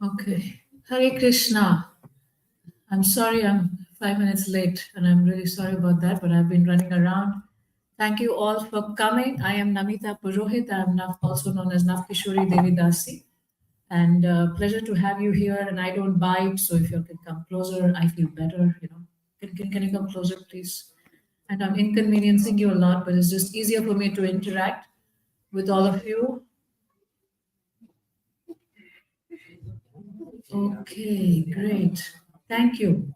Okay. Hare Krishna. I'm sorry I'm 5 minutes late, and I'm really sorry about that, but I've been running around. Thank you all for coming. I am Namita Purohit. I'm also known as Navkishori Devi Dasi. And pleasure to have you here. And I don't bite, so if you can come closer, I feel better. Can you come closer, please? And I'm inconveniencing you a lot, but it's just easier for me to interact with all of you. Okay, great. Thank you.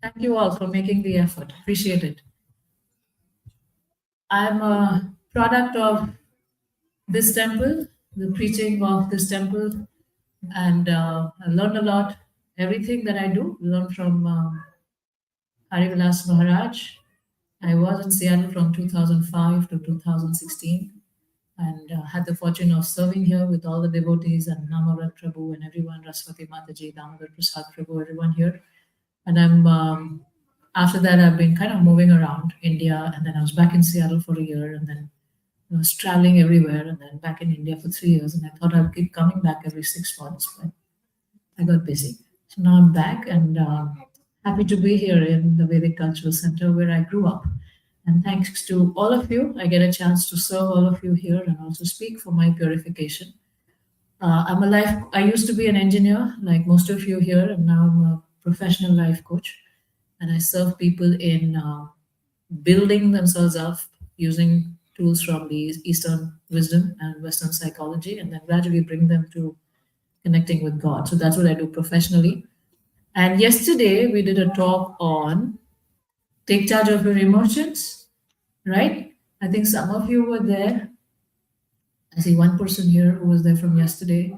Thank you all for making the effort. Appreciate it. I'm a product of this temple, the preaching of this temple, and I learned a lot. Everything that I do, learn from Harivilas Maharaj. I was in Seattle from 2005 to 2016 and had the fortune of serving here with all the devotees and Namarat Prabhu and everyone, Raswati Mataji, Damodar Prasad Prabhu, everyone here. And after that, I've been kind of moving around India, and then I was back in Seattle for a year, and then I was traveling everywhere, and then back in India for 3 years. And I thought I'd keep coming back every 6 months, but I got busy. So now I'm back and happy to be here in the Vedic Cultural Center where I grew up. And thanks to all of you, I get a chance to serve all of you here and also speak for my purification. I used to be an engineer like most of you here, and now I'm a professional life coach. And I serve people in building themselves up using tools from the Eastern wisdom and Western psychology, and then gradually bring them to connecting with God. So that's what I do professionally. And yesterday we did a talk on take charge of your emotions, right? I think some of you were there. I see one person here who was there from yesterday.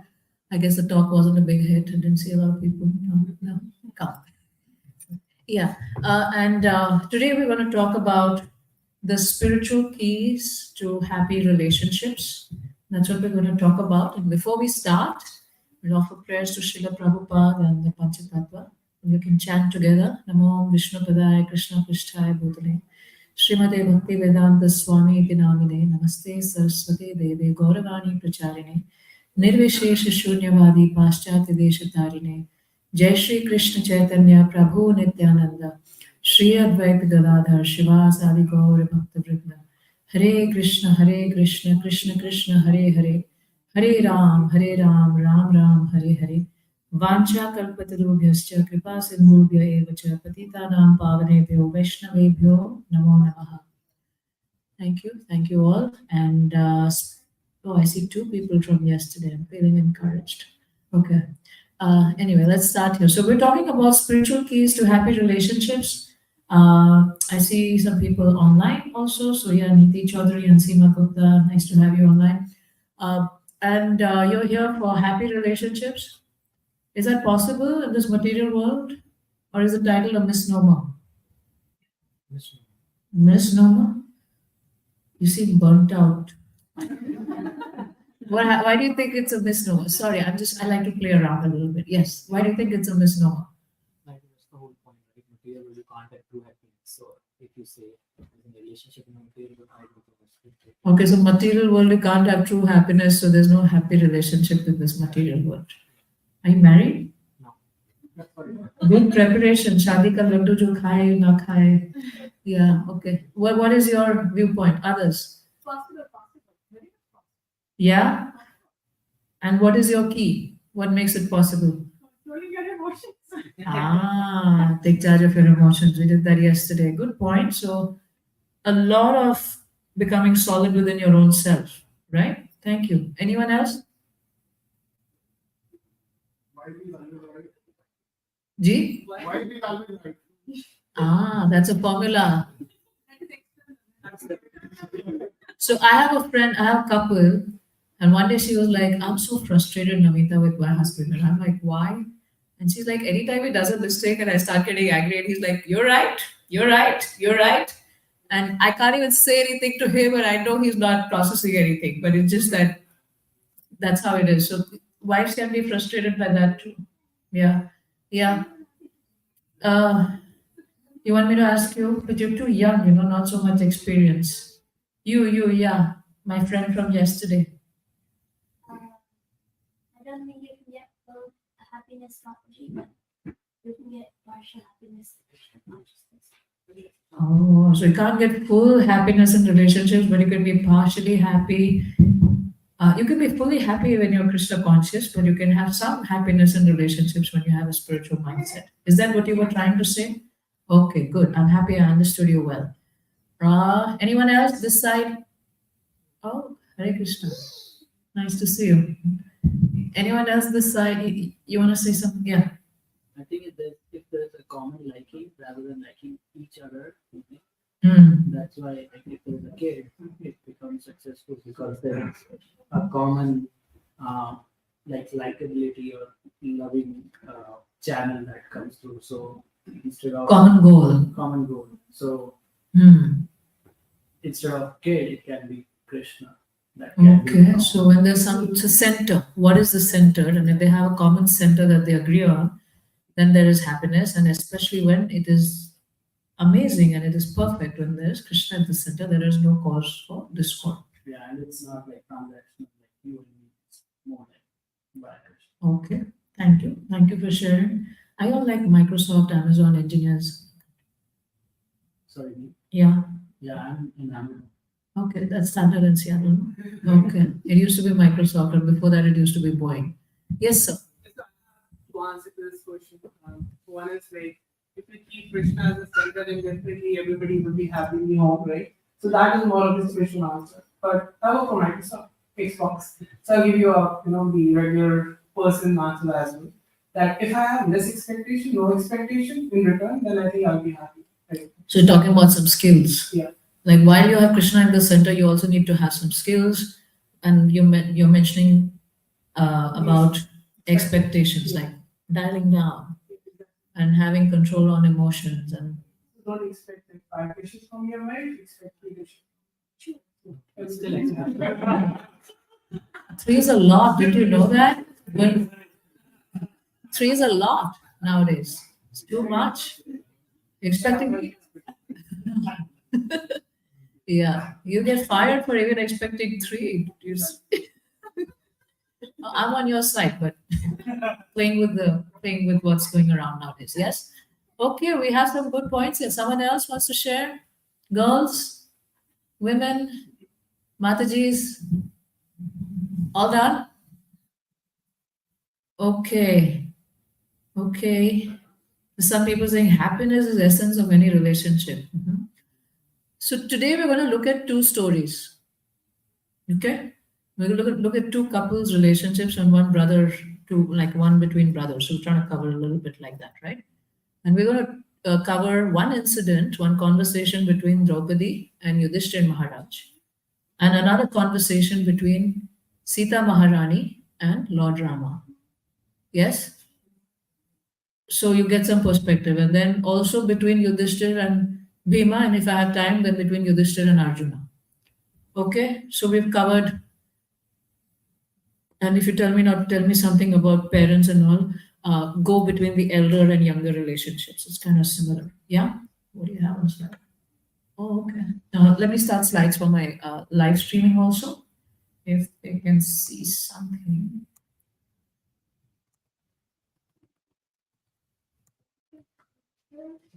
I guess the talk wasn't a big hit. I didn't see a lot of people. No, come. Yeah, and today we're going to talk about the spiritual keys to happy relationships. That's what we're going to talk about. And before we start, we'll offer prayers to Srila Prabhupada and the Panchatattva. And you can chant together. Namo Vishnu Padaya Krishna Prishtaya Bhutale Srimate Bhakti Vedanta Swami Iti Namine Namaste Saraswati Deve Gauravani Pracharine Nirvishesha Shunyavadi Paschatya Deshatarine Jai Shri Krishna Chaitanya Prabhu Nityananda Shri Advaita Gadadhar Shivasadi Gaura Bhakta Vrinda Hare Krishna Krishna Krishna Hare Hare Hare Ram Ram Ram Hare Hare Vancha Kalpatarubhyascha Kripa Sindhubhya Evacha Patitanam Pavanebhyo Vaishnavebhyo Namo Namaha. Thank you all. And I see 2 people from yesterday. I'm feeling encouraged. Okay. Anyway, let's start here. So we're talking about spiritual keys to happy relationships. I see some people online also. So yeah, Niti Chaudhary and Seema Gupta, nice to have you online. And you're here for happy relationships. Is that possible in this material world? Or is the title a misnomer? Misnomer? You seem burnt out. Why do you think it's a misnomer? Sorry, I like to play around a little bit. Yes. Why do you think it's a misnomer? Like that's the whole point, right? Material will can't have true happiness. So if you say in a relationship in a material world, I do the okay, so material world you can't have true happiness, so there's no happy relationship with this material world. Are you married? No. Good preparation. Shadi ka laddu jo khaye na khaye. Yeah, okay. What is your viewpoint? Others? Possible. Yeah? And what is your key? What makes it possible? Controlling your Ah, emotions. take charge of your emotions. We did that yesterday. Good point. So, a lot of becoming solid within your own self, right? Thank you. Anyone else? G? Why be always right? Ah, that's a formula. So I have a friend, I have a couple, and one day she was like, I'm so frustrated, Namita, with my husband. And I'm like, why? And she's like, anytime he does a mistake and I start getting angry, and he's like, you're right. And I can't even say anything to him, and I know he's not processing anything, but it's just that that's how it is. So wives can be frustrated by that too. Yeah. You want me to ask you? But you're too young, not so much experience. You, yeah, my friend from yesterday. doesn't mean you can get full happiness properly, but you can get partial happiness in Krishna consciousness. Oh, so you can't get full happiness in relationships, but you can be partially happy. You can be fully happy when you're Krishna conscious, but you can have some happiness in relationships when you have a spiritual mindset. Is that what you were trying to say? Okay, good. I'm happy I understood you well. Anyone else this side? Oh, Hare Krishna. Nice to see you. Anyone else this side? You want to say something? Yeah. I think if there's a common liking rather than liking each other, that's why I think if there's a kid, it becomes successful because there is a common likability or loving channel that comes through. So instead of Common goal. So Hmm. instead of kid, it can be Krishna. That can be Okay, so when there's it's a center, what is the center? And if they have a common center that they agree on, then there is happiness, and especially when it is amazing and it is perfect, when there is Krishna at the center, there is no cause for discord. Yeah, and it's not like transactional, like you and me. It's more like by Krishna. Okay, thank you. Thank you for sharing. I all like Microsoft, Amazon engineers. Sorry, me? Yeah, I'm in Amazon. okay, that's started in Seattle. Okay, it used to be Microsoft, and before that, it used to be Boeing. Yes, sir. To answer this question, one is like if we keep Krishna as the center, then definitely everybody will be happy in the home, right? So that is more of the spiritual answer. But I work for Microsoft, Xbox, so I'll give you a the regular person answer as well. That if I have less expectation, no expectation in return, then I think I'll be happy. Right? So you're talking about some skills. Yeah. Like while you have Krishna in the center, you also need to have some skills, and you're mentioning about expectations, like dialing down and having control on emotions. And Don't expect like 5 wishes from your wife, expect 3 wishes. It's still expected. 3 is a lot. Did you know that? When 3 is a lot nowadays. It's too much. Expecting. Yeah, you get fired for even expecting 3. I'm on your side, but playing with what's going around nowadays. Yes. Okay, we have some good points here. Someone else wants to share? Girls, women, Matajis, all done? Okay. Okay. Some people saying happiness is essence of any relationship. So today we're going to look at 2 stories. Okay? We're going to look at 2 couples relationships and one between brothers. So we're trying to cover a little bit like that, right? And we're going to cover one incident, one conversation between Draupadi and Yudhishthira Maharaj, and another conversation between Sita Maharani and Lord Rama. Yes? So you get some perspective. And then also between Yudhishthira and Bhima, and if I have time, then between Yudhishthira and Arjuna. Okay? So we've covered. And if you tell me something about parents and all, go between the elder and younger relationships. It's kind of similar. Yeah? What do you have on slide? Oh, okay. Let me start slides for my live streaming also, if they can see something.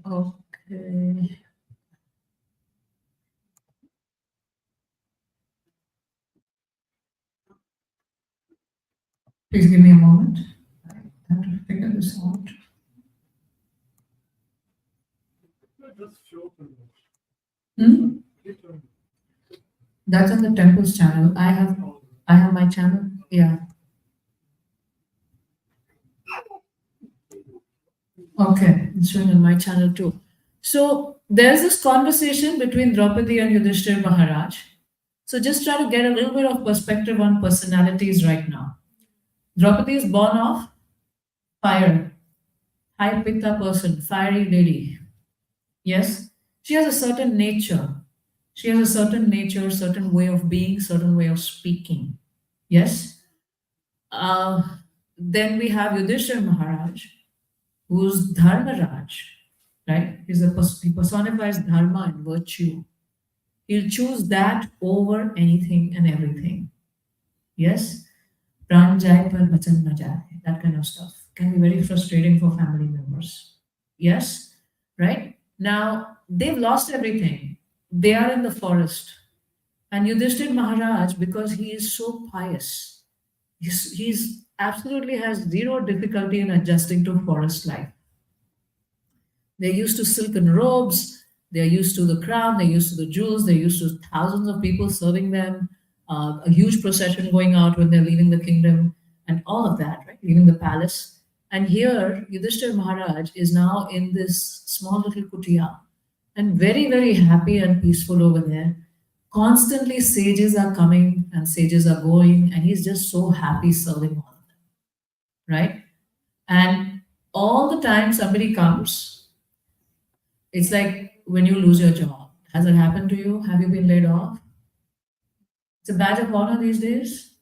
Okay. Please give me a moment. I have to figure this out. Hmm? That's on the temple's channel. I have my channel. Yeah. Okay, it's showing on my channel too. So there's this conversation between Draupadi and Yudhishthira Maharaj. So just try to get a little bit of perspective on personalities right now. Draupadi is born of fire, high pitta person, fiery lady. Yes, she has a certain nature. She has a certain nature, certain way of being, certain way of speaking. Yes. Then we have Yudhishthira Maharaj, who's Dharmaraj, right? He personifies dharma and virtue. He'll choose that over anything and everything. Yes. Pran jai par bachan na jaye. That kind of stuff can be very frustrating for family members. Yes, right? Now they've lost everything. They are in the forest. And Yudhishthir Maharaj, because he is so pious, he's absolutely has zero difficulty in adjusting to forest life. They're used to silken robes, they're used to the crown, they're used to the jewels, they're used to thousands of people serving them, a huge procession going out when they're leaving the kingdom, and all of that, right? Leaving the palace. And here, Yudhishthir Maharaj is now in this small little kutia and very, very happy and peaceful over there. Constantly, sages are coming and sages are going, and he's just so happy serving all of them, right? And all the time somebody comes, it's like when you lose your job. Has it happened to you? Have you been laid off? It's a badge of honor these days.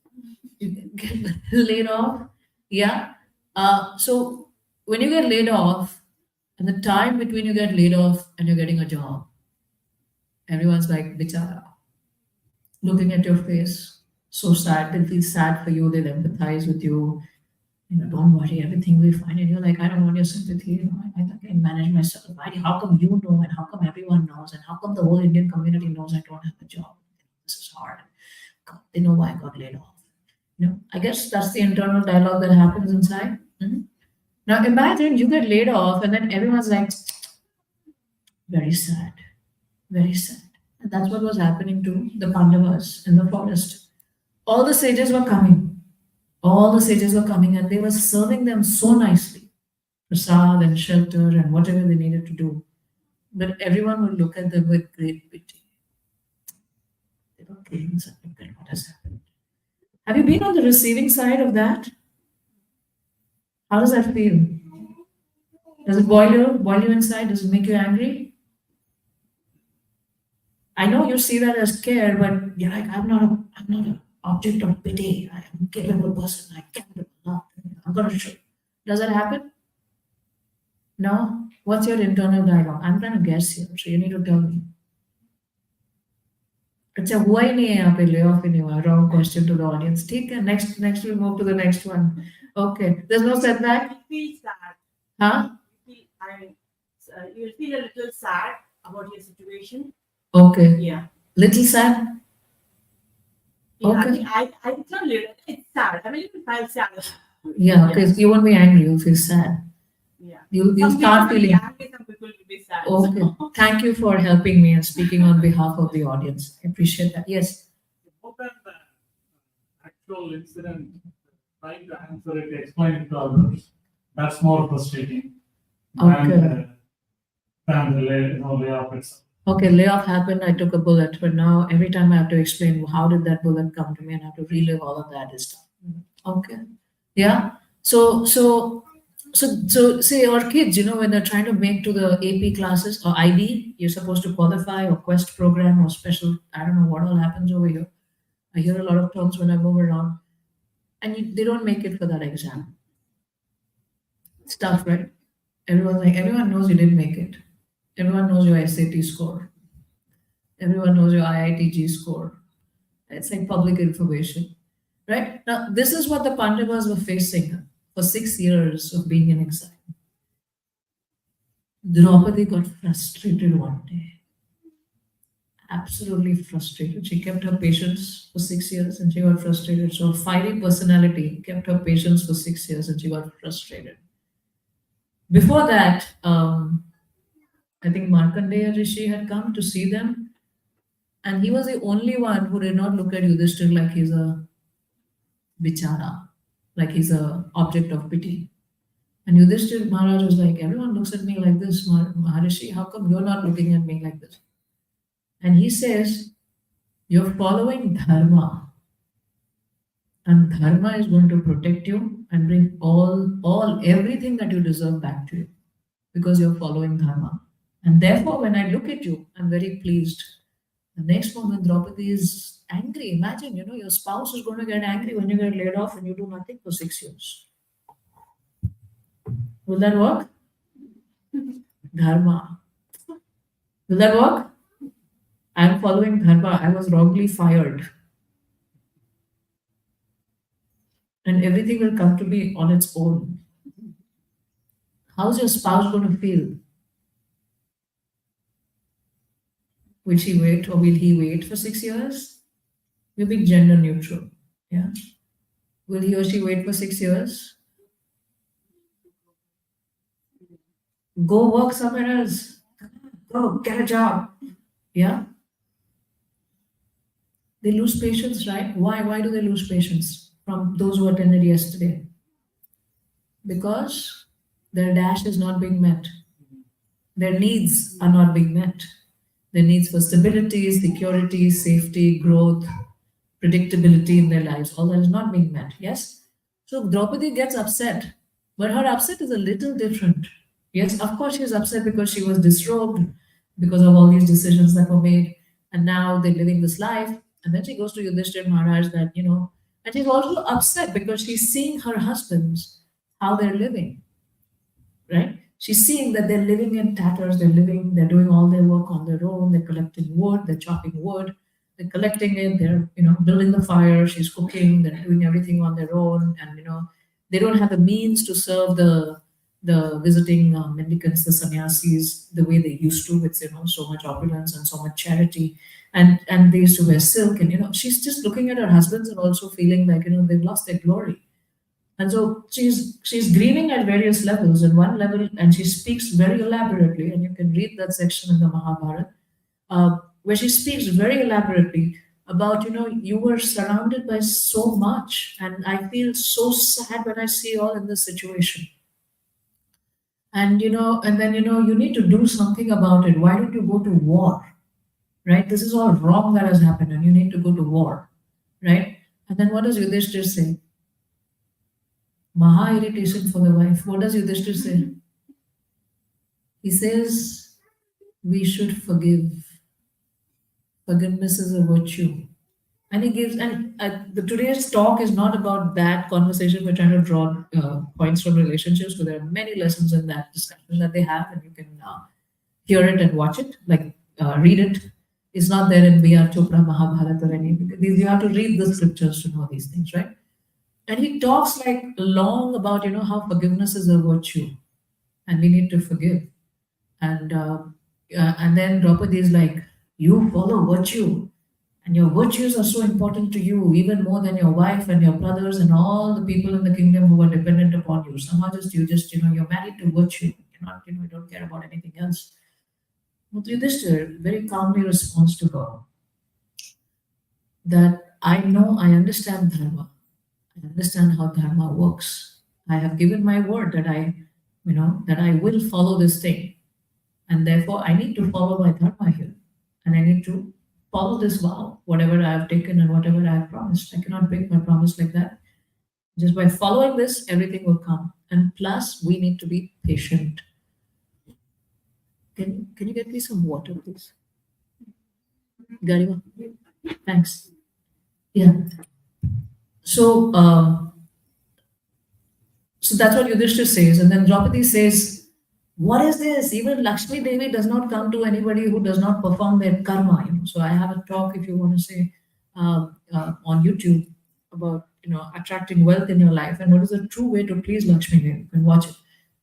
You get laid off. Yeah. So when you get laid off, and the time between you get laid off and you're getting a job, everyone's like, bichara, looking at your face, so sad. They feel sad for you. They'll empathize with you. Don't worry, everything will be fine. And you're like, I don't want your sympathy. I can manage myself. Why? How come you know? And how come everyone knows? And how come the whole Indian community knows I don't have a job? This is hard. God, they know why I got laid off. I guess that's the internal dialogue that happens inside. Mhm. Now imagine you get laid off, and then everyone's like, very sad, very sad. And that's what was happening to the Pandavas in the forest. All the sages were coming. All the sages were coming, and they were serving them so nicely, prasad and shelter and whatever they needed to do. But everyone would look at them with great pity. They were killing something. What has happened? Have you been on the receiving side of that? How does that feel? Does it boil you inside? Does it make you angry? I know you see that as care, but you're like, I'm not an object of pity. I am a capable person. I can't. I'm going to show. Does that happen? No? What's your internal dialogue? I'm trying to guess here, so you need to tell me. अच्छा हुआ ही नहीं है यहाँ पे lay off ही नहीं हुआ. Wrong question to the audience. ठीक है, next we'll move to the next one. Okay, there's no setback. You feel sad. Huh? You'll feel a little sad about your situation. Okay. Yeah. Little sad. Yeah, Okay. it's not little. It's sad. I mean, you feel sad. Yeah, because you won't be angry. You'll feel sad. Yeah. You'll Some start people will be feeling. angry, some people will be sad. Okay. Thank you for helping me and speaking on behalf of the audience. I appreciate that. Yes. Open the actual incident, trying to answer it, explain it to others. That's more frustrating Okay. than the layoff itself. Okay, layoff happened. I took a bullet, but now every time I have to explain how did that bullet come to me, and I have to relive all of that is tough. Okay. Yeah. So say our kids, when they're trying to make to the AP classes or IB, you're supposed to qualify or Quest program or special. I don't know what all happens over here. I hear a lot of terms when I move around, and they don't make it for that exam. It's tough, right? Everyone knows you didn't make it. Everyone knows your SAT score. Everyone knows your IITG score. It's like public information, right? Now, this is what the Pandavas were facing for 6 years of being in exile. Draupadi got frustrated one day. Absolutely frustrated. She kept her patience for 6 years and she got frustrated. So, a fiery personality kept her patience for 6 years and she got frustrated. Before that, I think Markandeya Rishi had come to see them, and he was the only one who did not look at Yudhishthir like he's a bichara, like he's a object of pity. And Yudhishthir Maharaj was like, everyone looks at me like this, Maharishi, how come you're not looking at me like this? And he says, you're following dharma, and dharma is going to protect you and bring everything that you deserve back to you because you're following dharma. And therefore, when I look at you, I'm very pleased. The next moment, Draupadi is angry. Imagine, your spouse is going to get angry when you get laid off and you do nothing for 6 years. Will that work? Dharma. Will that work? I'm following dharma. I was wrongly fired. and everything will come to be on its own. How's your spouse going to feel? Will she wait or will he wait for 6 years? We're being gender neutral. Yeah. Will he or she wait for 6 years? Go work somewhere else. Go get a job. Yeah. They lose patience, right? Why? Why do they lose patience from those who attended yesterday? Because their dash is not being met. Their needs are not being met. Their needs for stability, security, safety, growth, predictability in their lives, all that is not being met. Yes? So Draupadi gets upset, but her upset is a little different. Yes, of course, she is upset because she was disrobed because of all these decisions that were made, and now they're living this life. And then she goes to Yudhishthira Maharaj that, and she's also upset because she's seeing her husbands, how they're living, right? She's seeing that they're living in tatters, they're doing all their work on their own, they're collecting wood, they're chopping wood, they're collecting it, they're, building the fire, she's cooking, they're doing everything on their own, and, they don't have the means to serve the visiting mendicants, the sannyasis, the way they used to with, so much opulence and so much charity. And they used to wear silk, and, she's just looking at her husbands and also feeling like, they've lost their glory. And so she's grieving at various levels. In one level, and she speaks very elaborately, and you can read that section in the Mahabharata, where she speaks very elaborately about, you were surrounded by so much, and I feel so sad when I see you all in this situation. And then you need to do something about it. Why don't you go to war? Right? This is all wrong that has happened, and you need to go to war. Right? And then what does Yudhishthira say? Maha irritation for the wife. What does Yudhishthira say? He says, we should forgive. Forgiveness is a virtue. And he gives, and today's talk is not about that conversation. We're trying to draw points from relationships, but there are many lessons in that discussion that they have, and you can hear it and watch it, read it. It's not there in B.R. Chopra, Mahabharata, or anything. You have to read the scriptures to know these things, right? And he talks long about, how forgiveness is a virtue and we need to forgive. And then Draupadi is like, you follow virtue and your virtues are so important to you, even more than your wife and your brothers and all the people in the kingdom who are dependent upon you. Somehow you're married to virtue. You're not, you don't care about anything else. But Yudhishthira very calmly responds to her that I understand dharma. I understand how dharma works. I have given my word that I will follow this thing. And therefore I need to follow my dharma here. And I need to follow this vow, whatever I have taken and whatever I have promised. I cannot break my promise like that. Just by following this, everything will come. And plus, we need to be patient. Can you get me some water, please? Garima? Thanks. Yeah. So that's what Yudhishthira says. And then Draupadi says, what is this? Even Lakshmi Devi does not come to anybody who does not perform their karma. So I have a talk, if you want to say, on YouTube about, attracting wealth in your life and what is the true way to please Lakshmi Devi. You can watch it,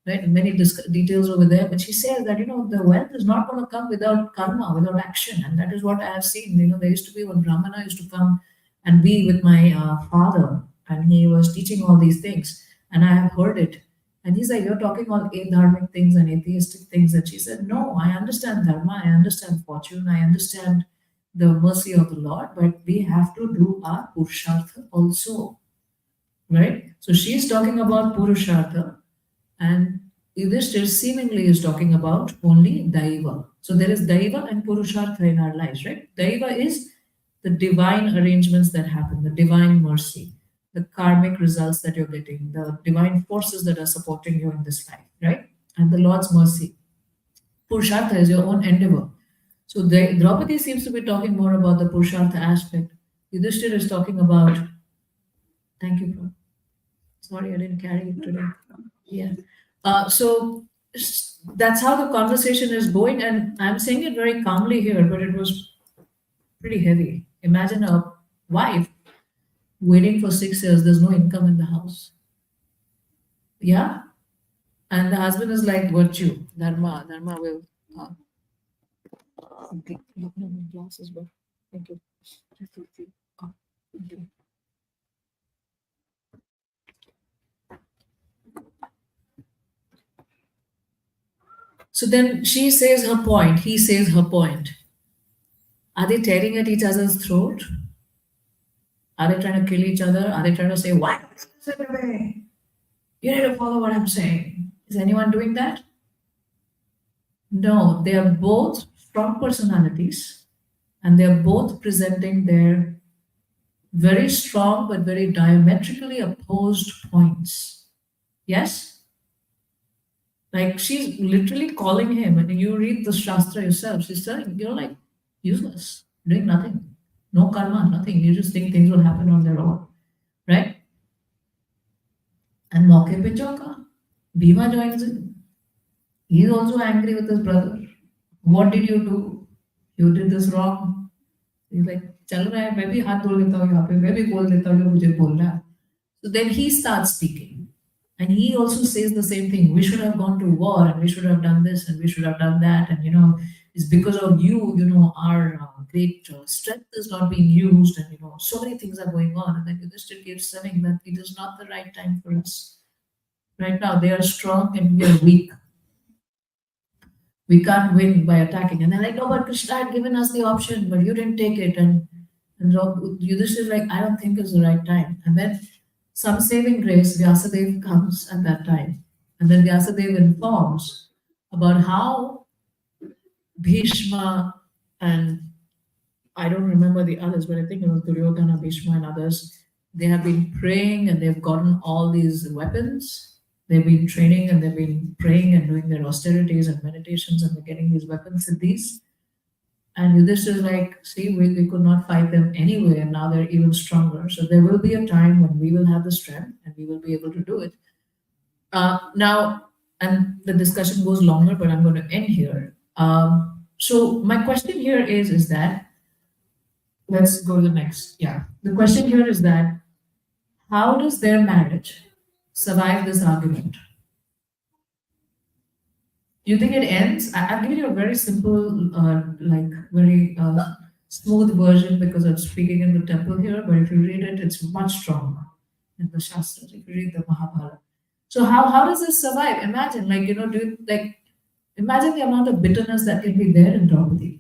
right? And many details over there. But she says that, the wealth is not going to come without karma, without action. And that is what I have seen. There used to be one Brahmana used to come and be with my father, and he was teaching all these things, and I have heard it. And he's like, you're talking all adharmic things and atheistic things. And she said, no, I understand dharma, I understand fortune, I understand the mercy of the Lord, but we have to do our purushartha also, right? So she's talking about purushartha, and Yudhishthira seemingly is talking about only daiva. So there is daiva and purushartha in our lives, right? Daiva is the divine arrangements that happen, the divine mercy, the karmic results that you're getting, the divine forces that are supporting you in this life, right? And the Lord's mercy. Purushartha is your own endeavor. So Draupadi seems to be talking more about the Purushartha aspect. Yudhishthira is talking about, thank you, bro. Sorry, I didn't carry it today. Yeah. So that's how the conversation is going. And I'm saying it very calmly here, but it was pretty heavy. Imagine a wife waiting for 6 years. There's no income in the house. Yeah, and the husband is like virtue, dharma. Dharma will. Okay, no, no, no, glasses, bro. Thank you. Thank you. So then she says her point, he says her point. Are they tearing at each other's throat? Are they trying to kill each other? Are they trying to say, why don't you sit away? You need to follow what I'm saying. Is anyone doing that? No, they are both strong personalities and they are both presenting their very strong but very diametrically opposed points. Yes? Like she's literally calling him, and you read the Shastra yourself, she's telling, you're like useless, doing nothing, no karma, nothing. You just think things will happen on their own, right? And Mauke pe chauka, Bhima joins in. He's also angry with his brother. What did you do? You did this wrong. He's like, चल रहा है, मैं भी हाथ धो लेता हूँ यहाँ पे, मैं भी बोल देता हूँ जो मुझे बोलना है. So then he starts speaking. And he also says the same thing. We should have gone to war and we should have done this and we should have done that. And, it's because of you, our great strength is not being used. And, so many things are going on. And then Yudhishthira keeps saying that it is not the right time for us. Right now, they are strong and we are weak. We can't win by attacking. And they're like, no, but Krishna had given us the option, but you didn't take it. And Yudhishthira is like, I don't think it's the right time. And then some saving grace, Vyasadeva comes at that time. And then Vyasadeva informs about how Bhishma and I don't remember the others, but I think it was Duryodhana, Bhishma, and others. They have been praying and they've gotten all these weapons. They've been training and they've been praying and doing their austerities and meditations and they're getting these weapons and these. And Yudhishthira is like, see, we could not fight them anyway, and now they're even stronger. So there will be a time when we will have the strength and we will be able to do it. Now, and the discussion goes longer, but I'm going to end here. So my question here is that, let's go to the next. Yeah. The question here is that, how does their marriage survive this argument? Do you think it ends? I've given you a very simple, very smooth version because I'm speaking in the temple here, but if you read it, it's much stronger in the Shastras, if you read the Mahabharata. So how does this survive? Imagine, imagine the amount of bitterness that can be there in Draupadi.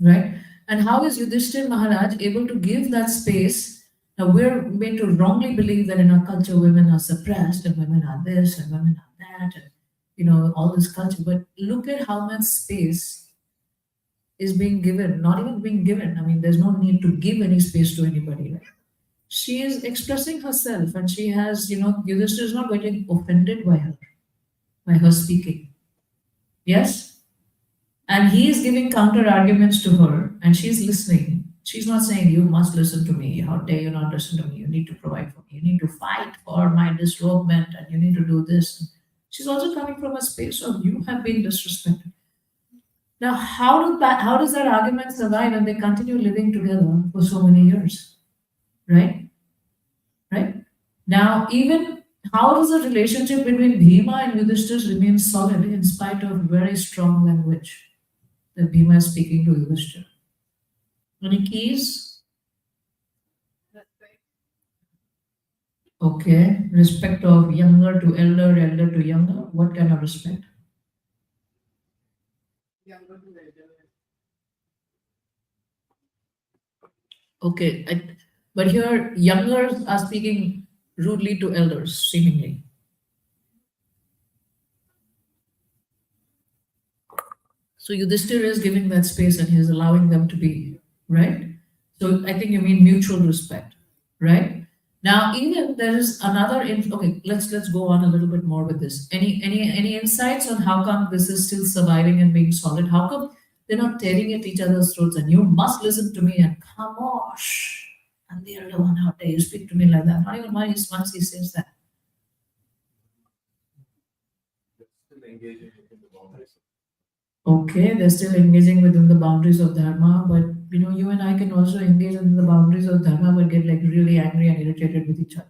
Right? And how is Yudhishthira Maharaj able to give that space? Now we're made to wrongly believe that in our culture women are suppressed and women are this and women are that and all this culture. But look at how much space is being given, not even being given. I mean, there's no need to give any space to anybody. Right? She is expressing herself and she has, Yudhishthira is not getting offended by her speaking. Yes? And he is giving counter arguments to her and she's listening. She's not saying, you must listen to me. How dare you not listen to me? You need to provide for me. You need to fight for my disrobement and you need to do this. She's also coming from a space of you have been disrespected. Now, how does that argument survive and they continue living together for so many years? Right? Right? Now, even how does the relationship between Bhima and Yudhishthira remain solid in spite of very strong language that Bhima is speaking to Yudhishthira? Any keys? Okay. Respect of younger to elder, elder to younger. What kind of respect? Younger to elder. Okay. But here, youngers are speaking rudely to elders, seemingly. So Yudhishthira is giving that space and he's allowing them to be, right? So I think you mean mutual respect, right? Now, even there is another, okay, let's go on a little bit more with this. Any insights on how come this is still surviving and being solid? How come they're not tearing at each other's throats and you must listen to me and come on, shh. And the other one, how dare you speak to me like that? Not even once he says that. Still engaging in the boundaries. Okay, they're still engaging within the boundaries of dharma, but you and I can also engage within the boundaries of dharma, but get like really angry and irritated with each other.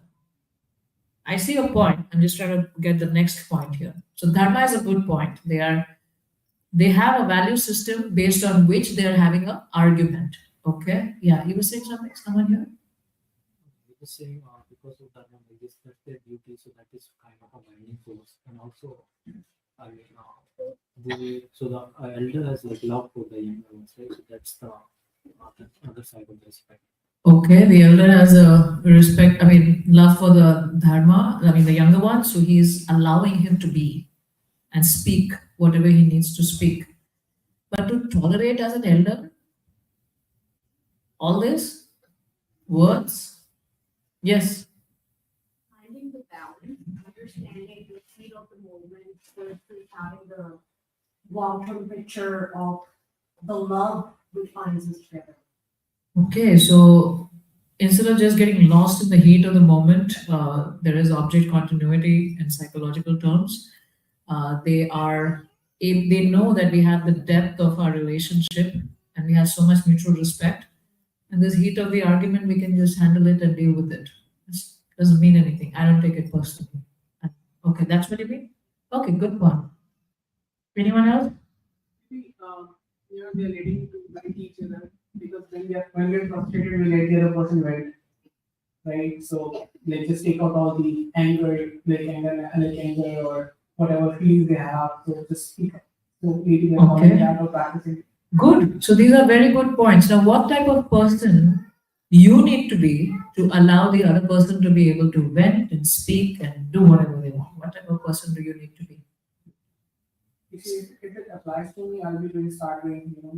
I see your point. I'm just trying to get the next point here. So dharma is a good point. They have a value system based on which they are having an argument. Okay. Yeah, you were saying something, someone here? I was saying because of that, I guess that's their duty, so that is kind of a binding force. And also, I mean, so the elder has like love for the younger ones, right? So that's the other side of the respect. Okay, the elder has a respect, love for the dharma, the younger one, so he's allowing him to be and speak whatever he needs to speak. But to tolerate as an elder, all this words, yes. Finding the balance, understanding the heat of the moment versus having the long-term picture of the love which binds us together. Okay, so instead of just getting lost in the heat of the moment, there is object continuity in psychological terms. They know that we have the depth of our relationship and we have so much mutual respect. And this heat of the argument, we can just handle it and deal with it. This doesn't mean anything. I don't take it personally. Okay, that's what you mean? Okay, good one. Anyone else? Maybe, they're leading to vent each other because when we're frustrated, we let the other person vent, right? So let's just take out all the anger, anger or whatever feelings they have. So just speak up. So maybe they're calling that or practicing. Good. So these are very good points. Now, what type of person you need to be to allow the other person to be able to vent and speak and do whatever they want? What type of person do you need to be? If it applies to me, I'll be doing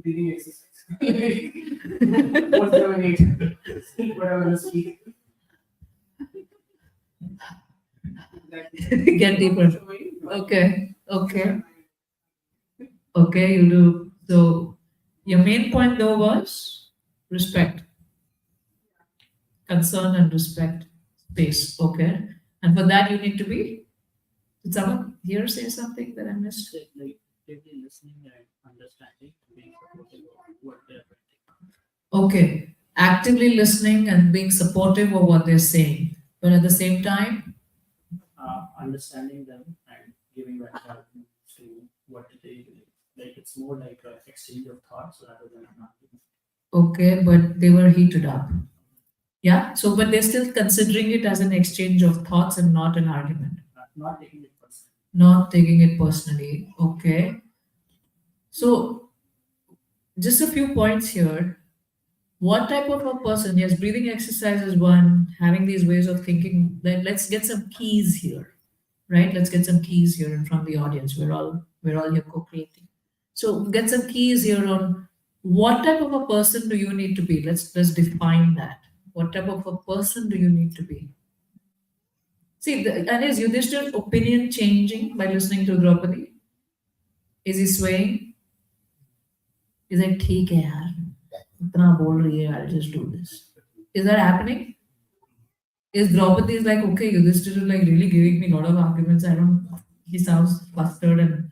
breathing exercise. What's the need? Speak whatever you speak. Get deeper. Okay. Okay, you do. So your main point though was respect, concern and respect, space. Okay. And for that you need to be. Did someone here say something that I missed? Say, like actively listening and understanding, being supportive of what they're doing. Okay. Actively listening and being supportive of what they're saying. But at the same time, Understanding them and giving acknowledgement to what they believe. Like it's more like an exchange of thoughts rather than an argument. okay, but they were heated up. Yeah. So, but they're still considering it as an exchange of thoughts and not an argument. Not taking it personally. Not taking it personally. Okay. So, just a few points here. What type of a person? Yes, breathing exercise is one. Having these ways of thinking. Let's get some keys here, right? Let's get some keys here in front of the audience. We're all here co-creating. So get some keys here on what type of a person do you need to be. Let's define that. What type of a person do you need to be? See, and is Yudhishthira's opinion changing by listening to Draupadi? Is he swaying? Is like, ठीक है यार, इतना बोल रही है, I'll just do this. Is that happening? Is Draupadi is like, okay, Yudhishthira is like really giving me a lot of arguments. He sounds flustered and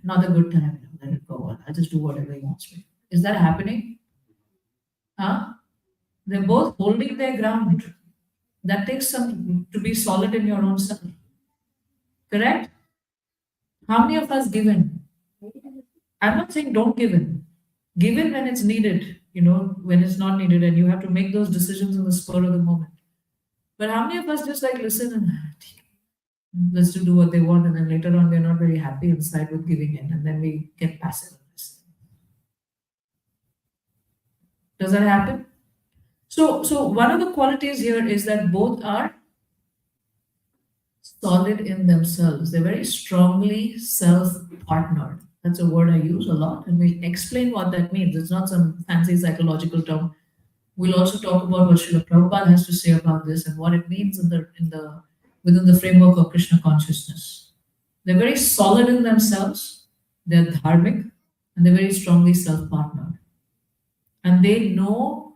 not a good time. Let it go. I'll just do whatever he wants me. Is that happening? Huh? They're both holding their ground. That takes some to be solid in your own self. Correct? How many of us give in? I'm not saying don't give in. Give in when it's needed, when it's not needed, and you have to make those decisions in the spur of the moment. But how many of us just like listen and let's do what they want, and then later on we're not very happy inside with giving in, and then we get passive on this. Does that happen? So one of the qualities here is that both are solid in themselves. They're very strongly self-partnered. That's a word I use a lot, and we explain what that means. It's not some fancy psychological term. We'll also talk about what Srila Prabhupada has to say about this and what it means within the framework of Krishna consciousness. They're very solid in themselves, they're dharmic, and they're very strongly self-partnered. And they know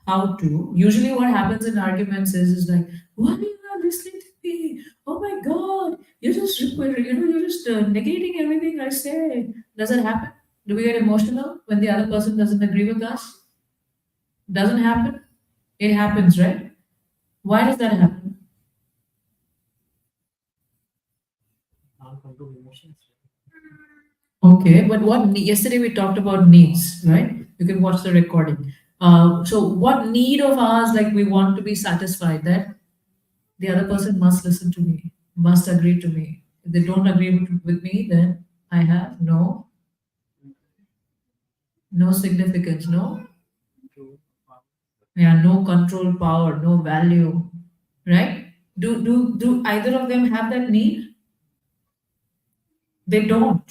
how to. Usually what happens in arguments is like, why are you not listening to me? Oh my God, You're just, you're just negating everything I say. Does it happen? Do we get emotional when the other person doesn't agree with us? Doesn't happen? It happens, right? Why does that happen? Non-control emotions. Okay, but yesterday we talked about needs, right? You can watch the recording. So, what need of ours, like we want to be satisfied, that the other person must listen to me, must agree to me. If they don't agree with me, then I have no significance, no, yeah, no control power, no value, right? Do either of them have that need? They don't.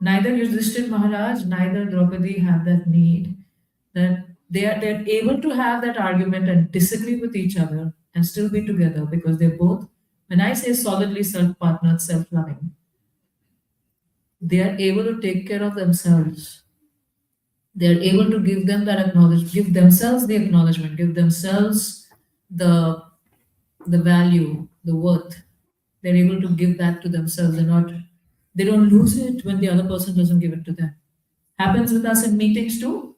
Neither Yudhishthira Maharaj, neither Draupadi have that need. That they're able to have that argument and disagree with each other and still be together because they're both, when I say solidly self-partnered, self-loving, they are able to take care of themselves. They are able to give them that acknowledgement, give themselves the acknowledgement, give themselves the value, the worth. They're able to give that to themselves. They don't lose it when the other person doesn't give it to them. Happens with us in meetings too.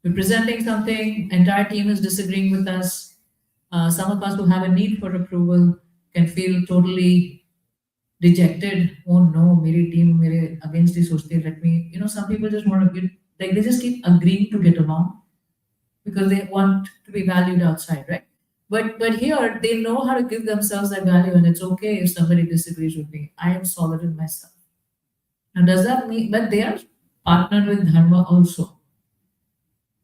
We're presenting something, entire team is disagreeing with us. Some of us who have a need for approval can feel totally dejected. Oh no, मेरी team मेरे against ही सोचती है. Let me, some people just want to get, like they just keep agreeing to get along because they want to be valued outside, right? But here they know how to give themselves that value, and it's okay if somebody disagrees with me. I am solid in myself. Now, does that mean? But they are partnered with dharma also.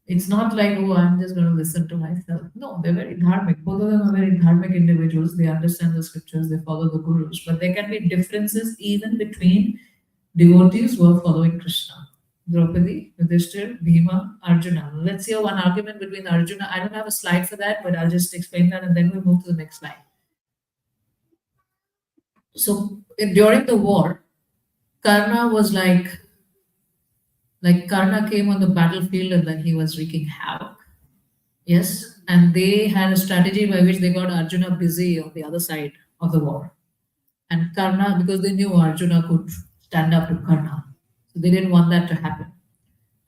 It's not like, oh, I'm just going to listen to myself. No, they're very dharmic. Both of them are very dharmic individuals. They understand the scriptures, they follow the gurus. But there can be differences even between devotees who are following Krishna. Draupadi, Yudhishthira, Bhima, Arjuna. Let's see one argument between Arjuna. I don't have a slide for that, but I'll just explain that and then we'll move to the next slide. So during the war, Karna was like Karna came on the battlefield and then he was wreaking havoc. Yes, and they had a strategy by which they got Arjuna busy on the other side of the war. And Karna, because they knew Arjuna could stand up to Karna, so they didn't want that to happen.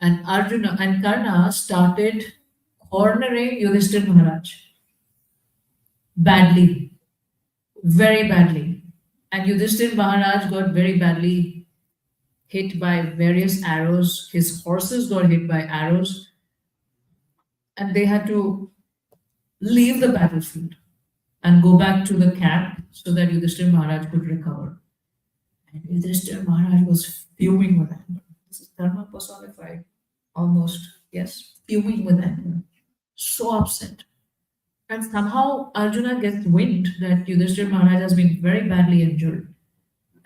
And Arjuna and Karna started cornering Yudhishthira Maharaj badly, very badly. And Yudhishthira Maharaj got very badly hit by various arrows. His horses got hit by arrows. And they had to leave the battlefield and go back to the camp so that Yudhishthira Maharaj could recover. And Yudhishthira Maharaj was fuming with anger. This is dharma personified, almost, yes, fuming with anger. So upset. And somehow Arjuna gets wind that Yudhishthira Maharaj has been very badly injured.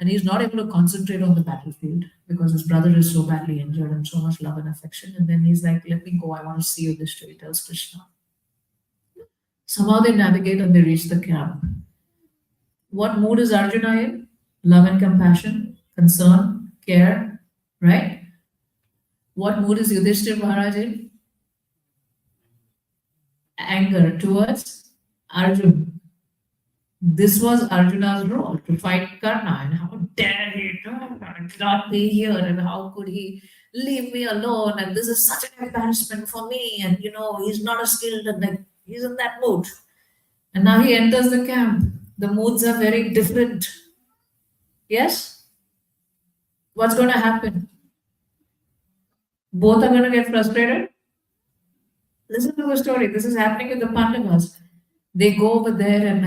And he's not able to concentrate on the battlefield because his brother is so badly injured and so much love and affection. And then he's like, let me go, I want to see Yudhishthira. He tells Krishna. Somehow they navigate and they reach the camp. What mood is Arjuna in? Love and compassion, concern, care, right? What mood is Yudhishthira Maharaj in? Anger towards Arjuna. This was Arjuna's role, to fight Karna, and how dare he not be here, and how could he leave me alone, and this is such an embarrassment for me, and he's not as skilled, and he's in that mood. And now he enters the camp. The moods are very different. Yes? What's going to happen? Both are going to get frustrated. Listen to the story. This is happening with the Pandavas. They go over there and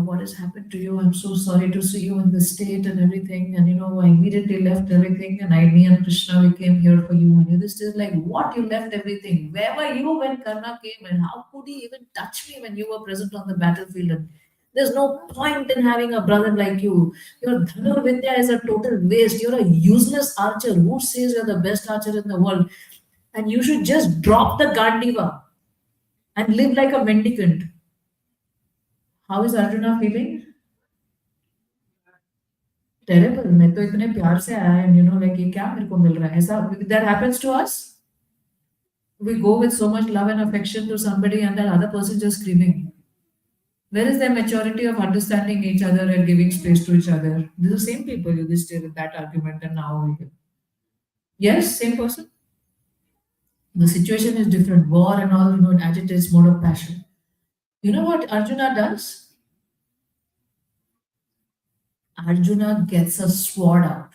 what has happened to you? I'm so sorry to see you in this state and everything. And I immediately left everything and me and Krishna, we came here for you. And this is like, what? You left everything? Where were you when Karna came? And how could he even touch me when you were present on the battlefield? And there's no point in having a brother like you. Your Dhanurvidya is a total waste. You're a useless archer. Who says you're the best archer in the world? And you should just drop the Gandiva and live like a mendicant. How is Arjuna feeling? Terrible. मैं तो इतने प्यार से आया and like ये क्या मेरे को मिल रहा है ऐसा. That happens to us. We go with so much love and affection to somebody and that other person just screaming. Where is their maturity of understanding each other and giving space to each other? They're the same people you just did in that argument and now over here. Yes, same person. The situation is different. War and all, it agitates mode of passion. You know what Arjuna does? Arjuna gets a sword out.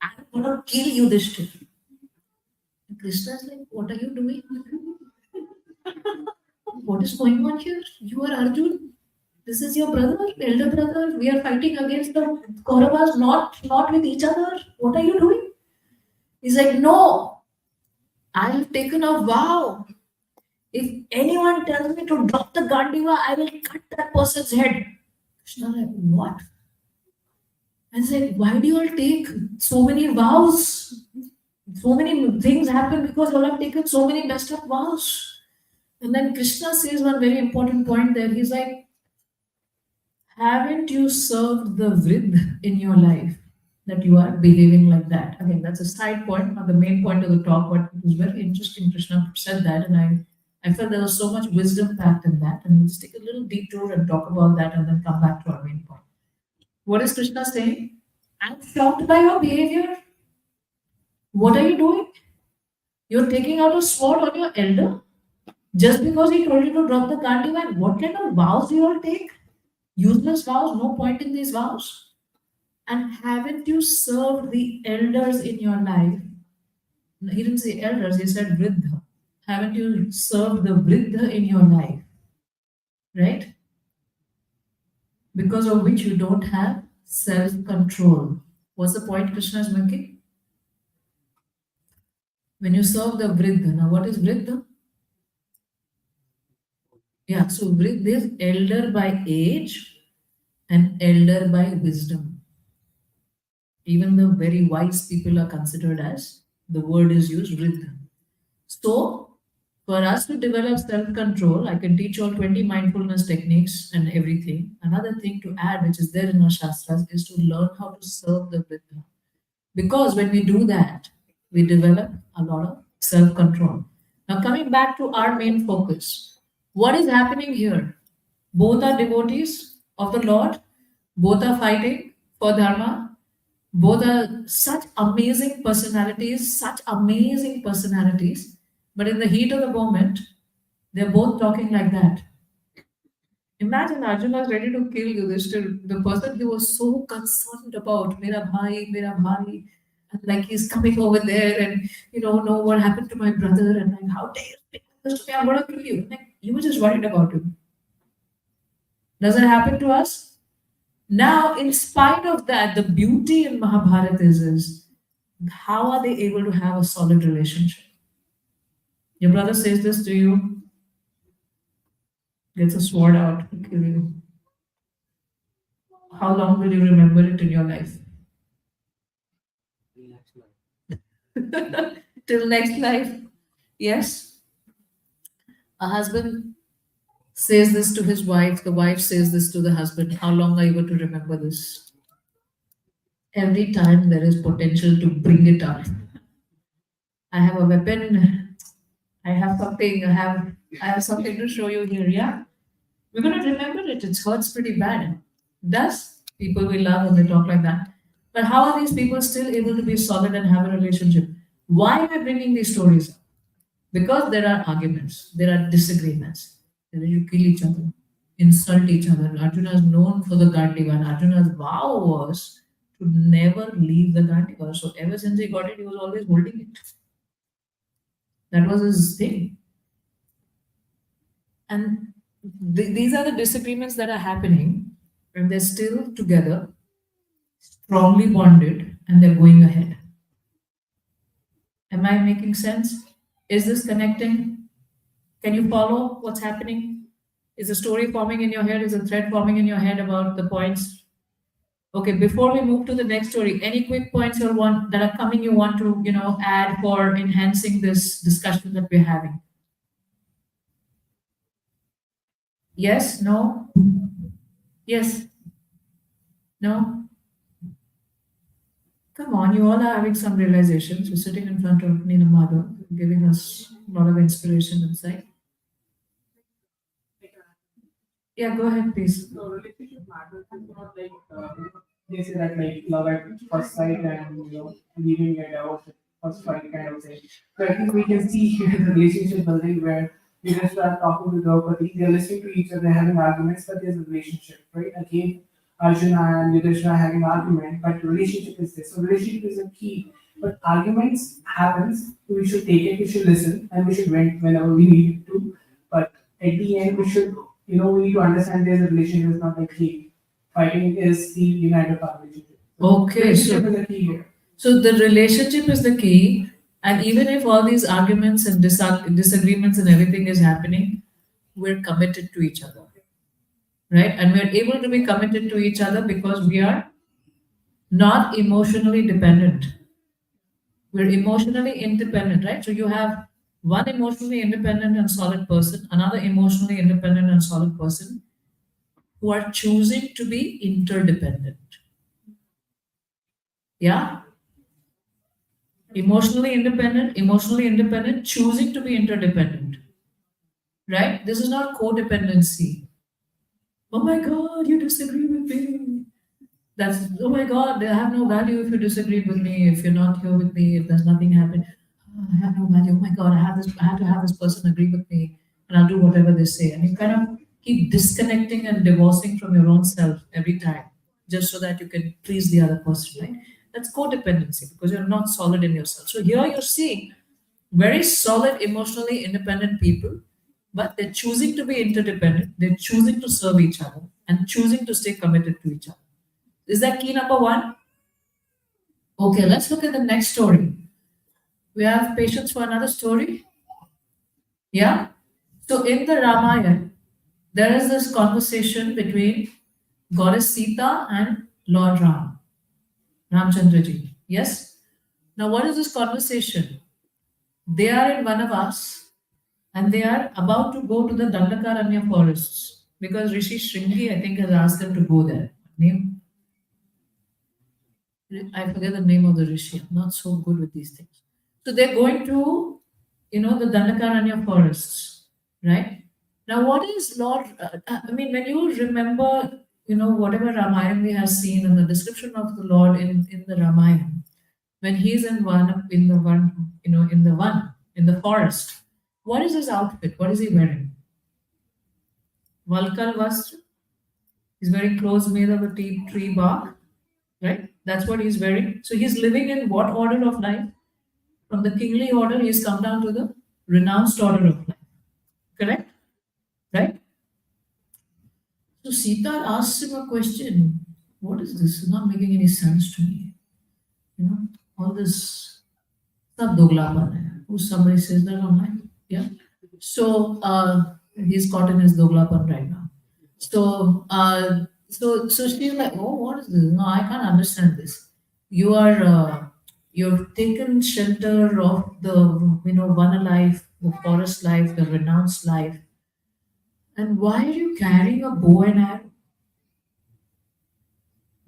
I'm gonna kill you this time. Krishna's like, what are you doing? What is going on here? You are Arjun. This is your brother, elder brother. We are fighting against the Kauravas, not with each other. What are you doing? He's like, no, I have taken a vow. If anyone tells me to drop the Gandiva, I will cut that person's head. Krishna like, what? And he's like, why do you all take so many vows? So many things happen because you all have taken so many messed up vows. And then Krishna says one very important point there. He's like, haven't you served the Vrid in your life that you are behaving like that? Again, that's a side point, not the main point of the talk, but it was very interesting. Krishna said that, and I felt there was so much wisdom packed in that. And we'll just take a little detour and talk about that and then come back to our main point. What is Krishna saying? I'm shocked by your behavior. What are you doing? You're taking out a sword on your elder just because he told you to drop the Gandiva. What kind of vows do you all take? Useless vows, no point in these vows. And haven't you served the elders in your life? He didn't say elders, he said Vriddha. Haven't you served the Vriddha in your life? Right? Because of which you don't have self-control. What's the point Krishna is making? When you serve the Vriddha, now what is Vriddha? Yeah, so Vriddha is elder by age and elder by wisdom. Even the very wise people are considered as, the word is used, Vriddha. So, for us to develop self-control, I can teach all 20 mindfulness techniques and everything. Another thing to add, which is there in our Shastras, is to learn how to serve the Vriddha. Because when we do that, we develop a lot of self-control. Now, coming back to our main focus, what is happening here? Both are devotees of the Lord, both are fighting for Dharma, both are such amazing personalities, but in the heat of the moment, they're both talking like that. Imagine Arjuna is ready to kill Yudhishthira, the person he was so concerned about, Mera bhai, and like he's coming over there and, no, what happened to my brother, and like, how dare you speak this to me, I'm going to kill you. Like, you were just worried about him. Does it happen to us? Now, in spite of that, the beauty in Mahabharata is how are they able to have a solid relationship? Your brother says this to you, gets a sword out to kill you. How long will you remember it in your life? Till next life. Yes. A husband says this to his wife, the wife says this to the husband. How long are you going to remember this? Every time there is potential to bring it up. I have a weapon. I have something to show you here. Yeah. We're going to remember it. It hurts pretty bad. Does people we love when they talk like that? But how are these people still able to be solid and have a relationship? Why am I bringing these stories up? Because there are arguments, there are disagreements. You kill each other, insult each other. Arjuna is known for the Gandiva, and Arjuna's vow was to never leave the Gandiva. So ever since he got it, he was always holding it. That was his thing. And these are the disagreements that are happening, and they're still together, strongly bonded, and they're going ahead. Am I making sense? Is this connecting? Can you follow what's happening? Is a story forming in your head? Is a thread forming in your head about the points? Okay, before we move to the next story, any quick points that are coming you want to, add for enhancing this discussion that we're having? Yes? No? Yes? No? Come on, you all are having some realizations. You're sitting in front of Nina Mother, giving us a lot of inspiration inside. Yeah, go ahead, please. So relationship matters is not like they say that like love at first sight and leaving it out at first sight kind of thing. So I think we can see here the relationship building where we just start talking to Draupadi, they're listening to each other, having arguments, but there's a relationship, right? Again, Arjuna and Yudhishthira having argument, but relationship is this. So relationship is a key. But arguments happens, we should take it, we should listen, and we should vent whenever we need to. But at the end, we should we need to understand there's a relationship is not like key. Fighting is the unit of our relationship. Okay, Relationship so is the key here. so the relationship is the key, and even if all these arguments and disagreements and everything is happening, we're committed to each other, right? And we're able to be committed to each other because we are not emotionally dependent. We're emotionally independent, right? So you have one emotionally independent and solid person, another emotionally independent and solid person who are choosing to be interdependent. Yeah? Emotionally independent, choosing to be interdependent. Right? This is not codependency. Oh my God, you disagree with me. That's, oh my God, I have no value if you disagree with me, if you're not here with me, if there's nothing happened. Oh, I have no value. Oh my God, I have to have this person agree with me and I'll do whatever they say. And you kind of keep disconnecting and divorcing from your own self every time, just so that you can please the other person, right? That's codependency because you're not solid in yourself. So here you're seeing very solid, emotionally independent people, but they're choosing to be interdependent, they're choosing to serve each other, and choosing to stay committed to each other. Is that key number one? Okay, let's look at the next story. We have patience for another story. Yeah? So in the Ramayana, there is this conversation between Goddess Sita and Lord Ram, Ramchandraji. Yes? Now, what is this conversation? They are in Vanavas and they are about to go to the Dandakaranya forests because Rishi Shringi, I think, has asked them to go there. Name? I forget the name of the Rishi. I'm not so good with these things. So they're going to, the Dandakaranya forests, right? Now, what is Lord? I mean, when you remember, whatever Ramayana we have seen and the description of the Lord in the Ramayana, when he's in the forest, what is his outfit? What is he wearing? Valkal Vastra. He's wearing clothes made of a tree bark, right? That's what he's wearing. So he's living in what order of life? From the kingly order, he's come down to the renounced order of life. Correct? Right? So Sita asks him a question. What is this? It's not making any sense to me. All this sab doglapan hai. Who somebody says that online? Yeah. So he's caught in his doglapan right now. So she's like, oh, what is this? No, I can't understand this. You've taken shelter of the vana life, the forest life, the renounced life, and why are you carrying a bow and arrow?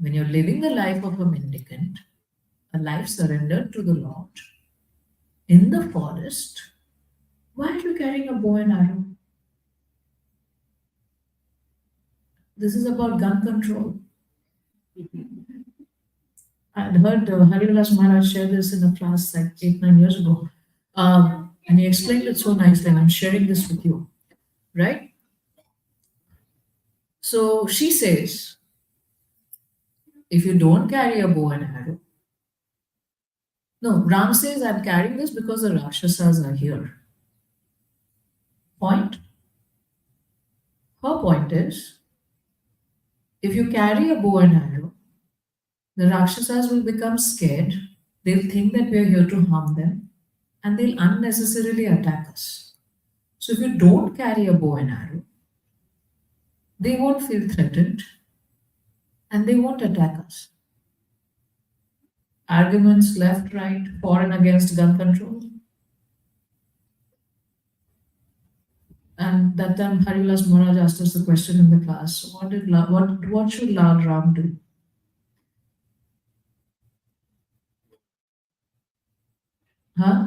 When you're living the life of a mendicant, a life surrendered to the Lord in the forest, why are you carrying a bow and arrow? This is about gun control. I had heard Haridas Maharaj share this in a class like 8-9 years ago. And he explained it so nicely, and I'm sharing this with you. Right? So she says, if you don't carry a bow and arrow, no, Ram says, I'm carrying this because the Rakshasas are here. Point. Her point is, if you carry a bow and arrow, the Rakshasas will become scared. They'll think that we're here to harm them and they'll unnecessarily attack us. So if you don't carry a bow and arrow, they won't feel threatened and they won't attack us. Arguments left, right, for and against gun control. And that time Harilas Maharaj asked us the question in the class, what should Lord Ram do? Huh?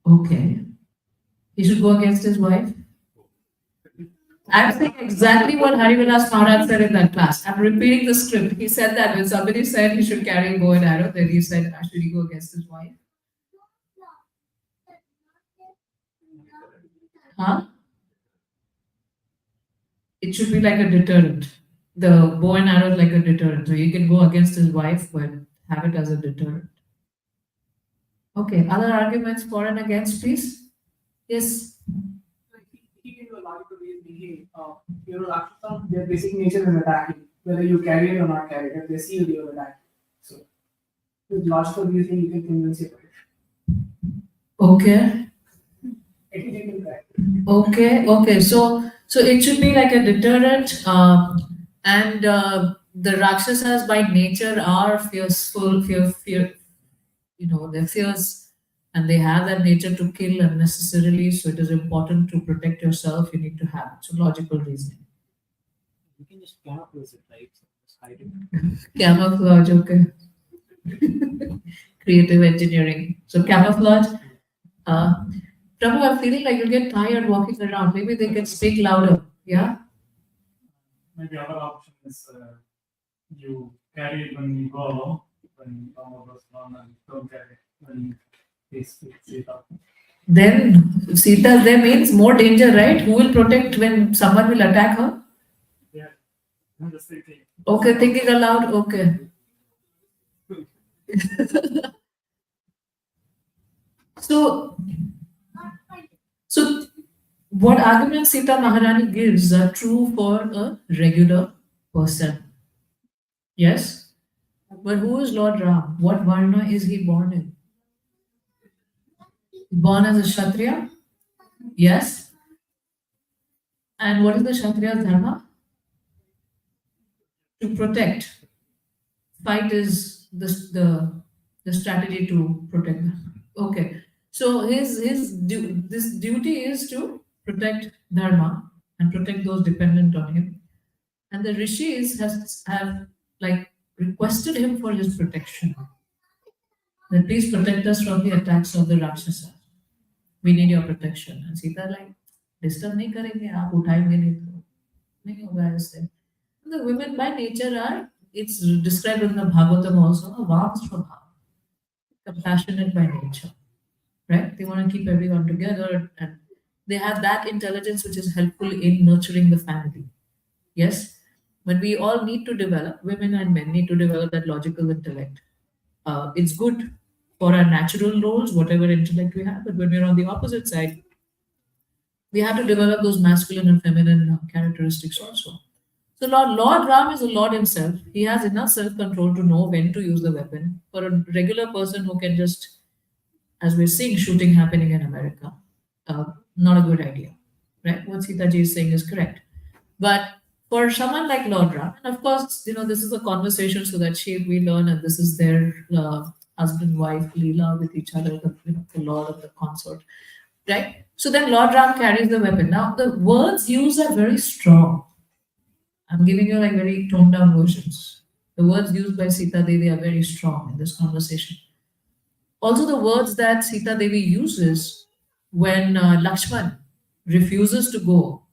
Okay. He should go against his wife? I'm saying exactly what Harivilas Maharaj said in that class. I'm repeating the script. He said that when somebody said he should carry a bow and arrow, then he said, should he go against his wife? Huh? It should be like a deterrent. The bow and arrow is like a deterrent. So he can go against his wife, but have it as a deterrent. Okay, other arguments for and against, please? Yes. Keeping the logical ways being, Rakshasa, their basic nature is attacking, whether you carry it or not carry it. If they see you, they will attack. So, with logical reasoning, you can convince your parents. Okay. Anything will crack. Okay. So it should be like a deterrent, and the Rakshasas by nature are fearful, fear. They're fierce, and they have that nature to kill unnecessarily. So it is important to protect yourself. You need to have it. So logical reasoning. You can just camouflage it, right? Just hide it. Camouflage, okay. Creative engineering. So camouflage. Prabhu, I'm feeling like you'll get tired walking around. Maybe they can speak louder. Yeah? Maybe other option is you carry it when you go alone, when Rama goes alone, and don't carry it when he's with Sita. Then Sita there means more danger, right? Who will protect when someone will attack her? Yeah, I'm just thinking. Okay, thinking aloud. Okay. So what arguments Sita Maharani gives are true for a regular person. Yes? But who is Lord Ram? What Varna is he born in? Born as a Kshatriya? Yes? And what is the Kshatriya's dharma? To protect. Fight is the strategy to protect them. Okay. So this duty is to protect dharma and protect those dependent on him. And the rishis have like requested him for his protection. That please protect us from the attacks of the Rakshasa. We need your protection. And Sita like, disturb nahi karenge, aap uthayenge nahi to. Nahi hoga aise. The women by nature are, it's described in the Bhagavatam also, a warm swabha, compassionate by nature, right? They want to keep everyone together and they have that intelligence which is helpful in nurturing the family. Yes? But we all need to develop, women and men need to develop that logical intellect. It's good for our natural roles, whatever intellect we have, but when we're on the opposite side, we have to develop those masculine and feminine characteristics also. So Lord Ram is a Lord himself. He has enough self-control to know when to use the weapon. For a regular person who can just, as we're seeing shooting happening in America, not a good idea. Right? What Sita ji is saying is correct. But for someone like Lord Ram, and of course, this is a conversation so that we learn, and this is their husband-wife Leela with each other, the Lord of the consort. Right? So then Lord Ram carries the weapon. Now, the words used are very strong. I'm giving you like very toned down versions. The words used by Sita Devi are very strong in this conversation. Also, the words that Sita Devi uses when Lakshman refuses to go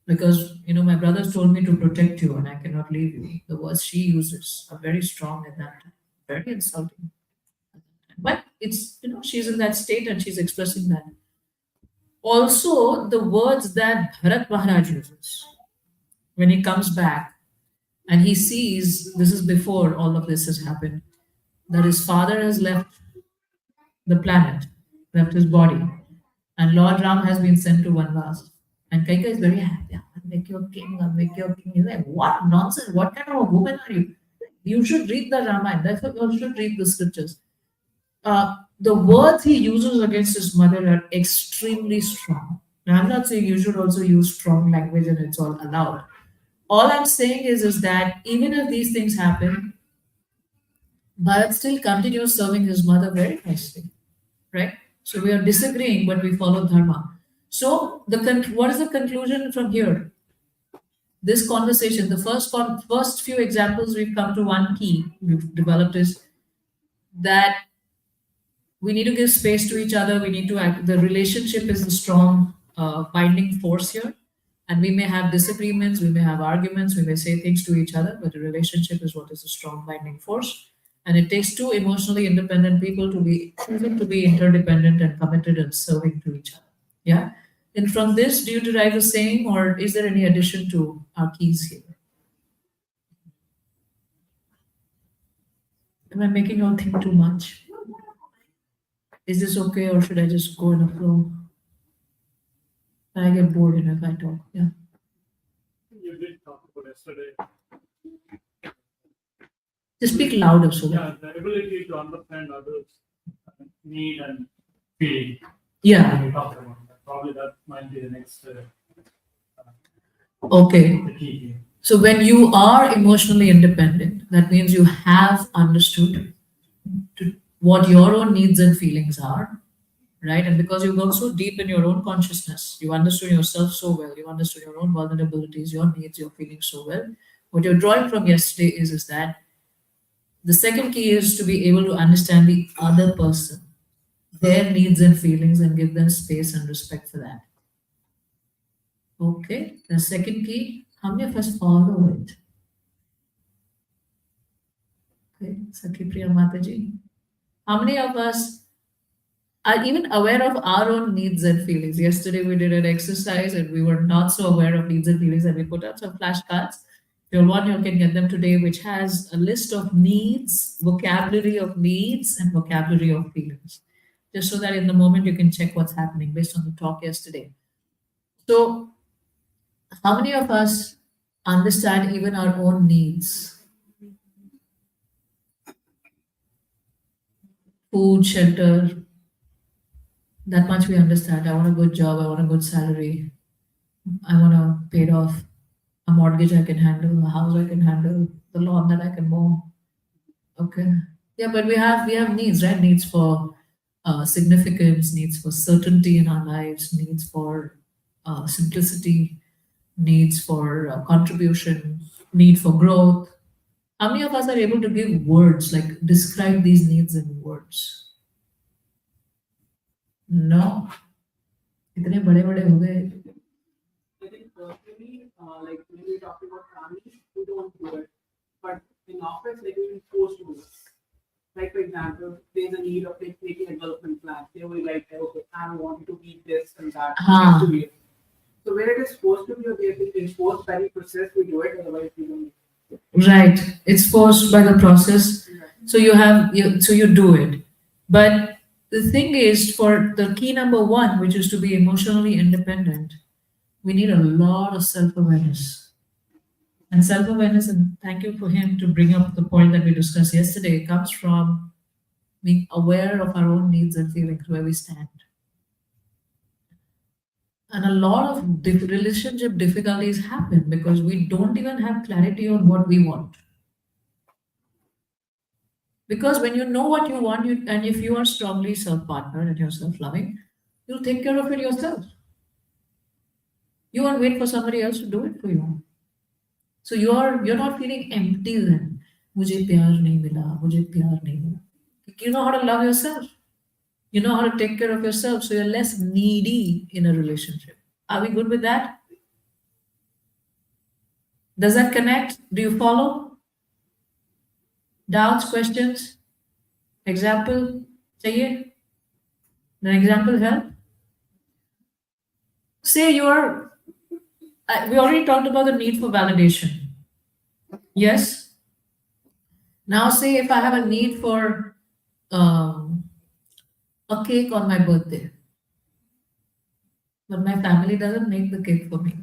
because my brothers told me to protect you and I cannot leave you. The words she uses are very strong at that time, very insulting. But it's she's in that state and she's expressing that. Also, the words that Bharat Maharaj uses when he comes back and he sees, this is before all of this has happened, that his father has left the planet, left his body, and Lord Ram has been sent to Vanvas. And Kaika is very happy. I'll make you a king, I'll make you a king. He's like, what nonsense? What kind of a woman are you? You should read the Ramayana. That's what you should read the scriptures. The words he uses against his mother are extremely strong. Now, I'm not saying you should also use strong language and it's all allowed. All I'm saying is that even if these things happen, Bharat still continues serving his mother very nicely, right? So we are disagreeing, but we follow dharma. So what is the conclusion from here? This conversation, the first few examples, we've come to one key we've developed is that we need to give space to each other. We need to act. The relationship is the strong binding force here. And we may have disagreements, we may have arguments, we may say things to each other, but a relationship is what is a strong binding force. And it takes two emotionally independent people to be choosing to be interdependent and committed and serving to each other. Yeah. And from this, do you derive the same, or is there any addition to our keys here? Am I making you all think too much? Is this okay, or should I just go in a flow? I get bored, if I talk. Yeah. You did talk about yesterday. Just speak louder so that. Yeah, the ability to understand others' need and feeling. Yeah. We talked about that. Probably that might be the next Okay. the key here. So when you are emotionally independent, that means you have understood what your own needs and feelings are, right? And because you go so deep in your own consciousness, you understood yourself so well, you understood your own vulnerabilities, your needs, your feelings so well. What you're drawing from yesterday is that the second key is to be able to understand the other person, their needs and feelings, and give them space and respect for that. Okay, the second key, how many of us follow it? Okay, Sakhi Priya Mataji. How many of us are even aware of our own needs and feelings? Yesterday we did an exercise and we were not so aware of needs and feelings, and we put out some flashcards. If you want, you can get them today, which has a list of needs, vocabulary of needs, and vocabulary of feelings. Just so that in the moment you can check what's happening based on the talk yesterday. So, how many of us understand even our own needs? Food, shelter, that much we understand. I want a good job, I want a good salary, I want to pay it off, a mortgage I can handle, a house I can handle, the lawn that I can mow. Okay. Yeah, but we have needs, right? Needs for significance, needs for certainty in our lives, needs for simplicity, needs for contribution, need for growth. How many of us are able to give words, like describe these needs in words? No. इतने बड़े बड़े हो गए. I think personally, like when we talk about family, we don't do it. But in office, like we're forced to do it. Like for example, there's a need of like making a development plan. They will like, okay, I want to eat this and that. It has to be it. So when it is supposed to be, or we have to enforce by the process, we do it. Otherwise, we don't. Right. It's forced by the process. So you do it. But the thing is, for the key number one, which is to be emotionally independent, we need a lot of self-awareness. And self-awareness, and thank you for him to bring up the point that we discussed yesterday, comes from being aware of our own needs and feelings, where we stand. And a lot of relationship difficulties happen because we don't even have clarity on what we want. Because when you know what you want, and if you are strongly self-partnered and you're self-loving, you'll take care of it yourself. You won't wait for somebody else to do it for you. So you're not feeling empty then. मुझे प्यार नहीं मिला, मुझे प्यार नहीं मिला. You know how to love yourself. You know how to take care of yourself, so you're less needy in a relationship. Are we good with that? Does that connect? Do you follow? Doubts, questions? Example? चाहिए? An example help? Say we already talked about the need for validation. Yes? Now say if I have a need for a cake on my birthday, but my family doesn't make the cake for me.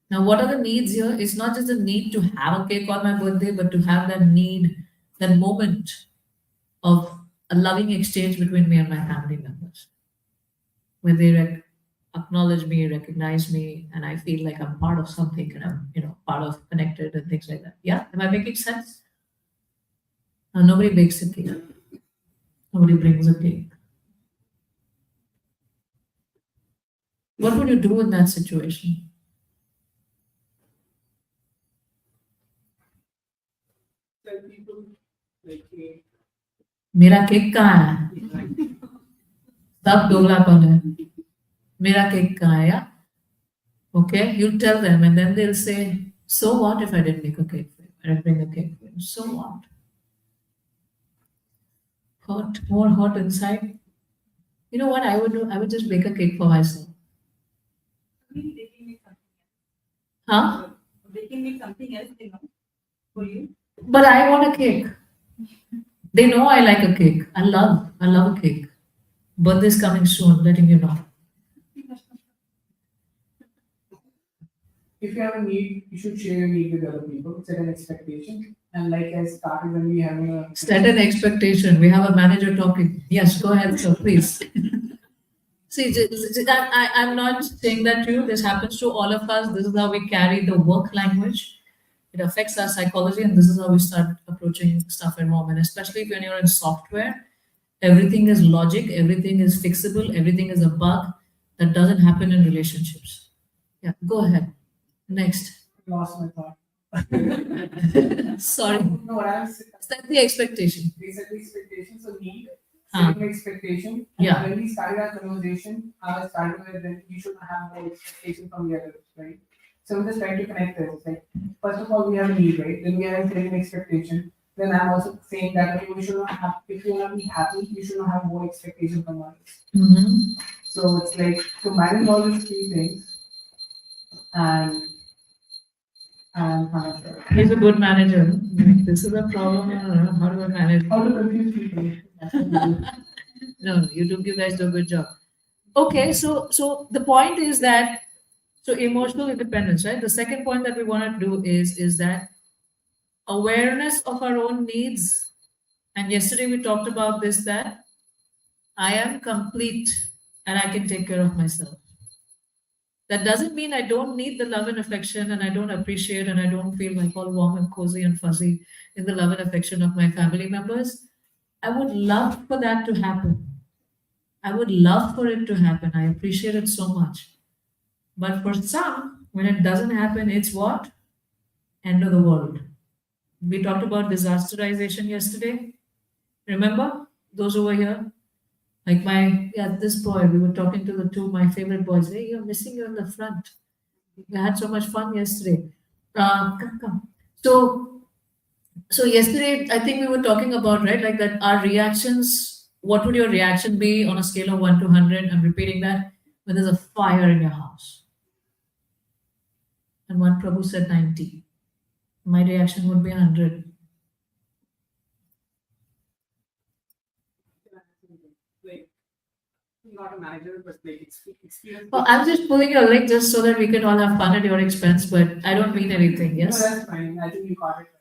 Now, what are the needs here? It's not just the need to have a cake on my birthday, but to have that need, that moment of a loving exchange between me and my family members, where they acknowledge me, recognize me, and I feel like I'm part of something, and I'm, part of connected and things like that. Yeah, am I making sense? Now, nobody bakes a cake. Nobody brings a cake. What would you do in that situation? Tell people like, hey, मेरा cake कहाँ है? सब दोगलापन है. मेरा cake कहाँ है? या Okay, you tell them, and then they'll say, "So what if I didn't make a cake for you? I didn't bring a cake for you. So what?" Hurt, more hurt inside. You know what I would do? I would just bake a cake for myself. Maybe they can make something Huh? else. They can make something else, for you. But I want a cake. They know I like a cake. I love a cake. Birthday's coming soon, letting you know. If you have a need, you should share your need with other people, set an expectation. And like I started when we having a Set an expectation. We have a manager talking. Yes, go ahead, sir, please. See, I'm not saying that to you. This happens to all of us. This is how we carry the work language. It affects our psychology, and this is how we start approaching stuff at home. And especially when you're in software, everything is logic, everything is fixable, everything is a bug. That doesn't happen in relationships. Yeah, go ahead. Next. lost my thought. Sorry. No, what I was Set the expectation. we set the expectation, so need Huh. setting expectation. Yeah. When we started our conversation, I started with that you should have no expectation from the others, right? So I'm just trying to connect this. Like, first of all, we have a need, right? Then we have setting expectation. Then I'm also saying that okay, we should not have, if you want to be happy, you should not have more expectation from others. Mm-hmm. So it's like to manage all these three things and He's a good manager. This is a problem. I don't know. How do I manage? how to confuse people. No, you guys do a good job. Okay, so the point is that so emotional independence, right? The second point that we want to do is that awareness of our own needs. And yesterday we talked about this that I am complete and I can take care of myself. That doesn't mean I don't need the love and affection and I don't appreciate and I don't feel like all warm and cozy and fuzzy in the love and affection of my family members. I would love for that to happen. I would love for it to happen. I appreciate it so much. But for some, when it doesn't happen, it's what? End of the world. We talked about disasterization yesterday. Remember those who were here? Like this boy, we were talking to the two, my favorite boys. Hey, you're missing you in the front. We had so much fun yesterday. Come. So yesterday, I think we were talking about, right, like that our reactions, what would your reaction be on a scale of 1 to 100? I'm repeating that when there's a fire in your house. And one Prabhu said 90. My reaction would be 100. Like, not a manager, but like experience. Well, I'm just pulling your leg just so that we can all have fun at your expense, but I don't mean anything, yes? No, that's fine. I think you got it right.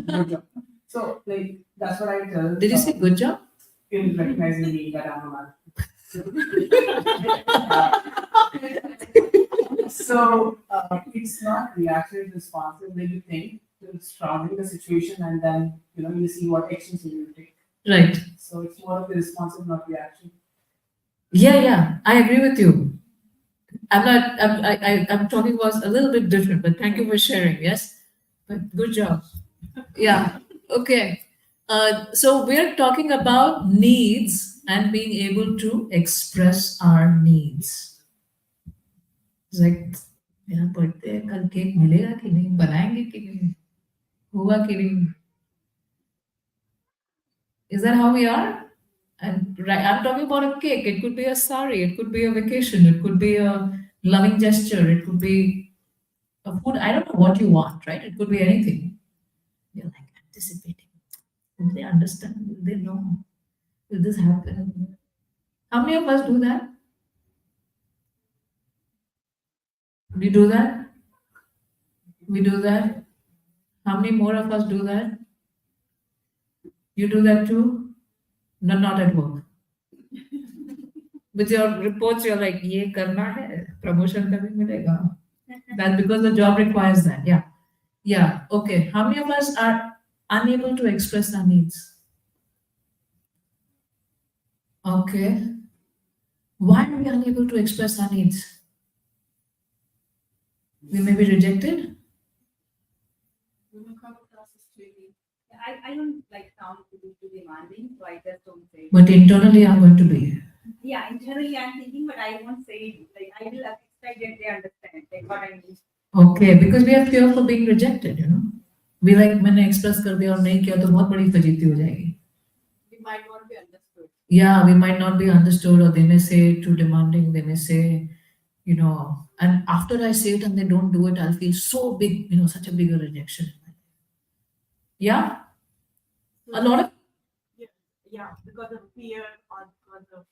Good job. So, like, that's what I tell. Did you say good job? In recognizing me that I'm a man. So, it's not reactive responsive when you think it's surrounding the situation and then, you see what actions you will take. Right. So, it's more of the responsive, not reaction. Yeah, I agree with you. I'm talking about a little bit different, but thank you for sharing, yes? But good job. Yeah, okay. So we're talking about needs and being able to express our needs. It's like, मेरा birthday है, कल cake मिलेगा कि नहीं, बनाएंगे कि नहीं, होगा कि नहीं? Is that how we are? And right, I'm talking about a cake. It could be a sari, it could be a vacation, it could be a loving gesture, it could be a food. I don't know what you want, right? It could be anything. You're like anticipating. Will they understand? Will they know? Will this happen? How many of us do that? We do that? We do that? How many more of us do that? You do that too? No, not at work. With your reports, you're like, ye karna hai, promotion kabhi milega. That's because the job requires that. Yeah. Yeah. Okay. How many of us are unable to express our needs? Okay. Why are we unable to express our needs? We may be rejected. I don't like sound to be too demanding, so I just don't say. But internally, I'm going to be. Yeah, internally I'm thinking, but I won't say it. Like I will expect that they understand like what I mean. Okay, because we are fear for being rejected, you know. We like मैंने express कर दिया और नहीं किया तो बहुत बड़ी फजीती हो जाएगी. We might not be understood. Yeah, we might not be understood, or they may say too demanding. They may say, you know, and after I say it and they don't do it, I'll feel so big, you know, such a bigger rejection. Yeah, a lot of Yeah, because of fear or because of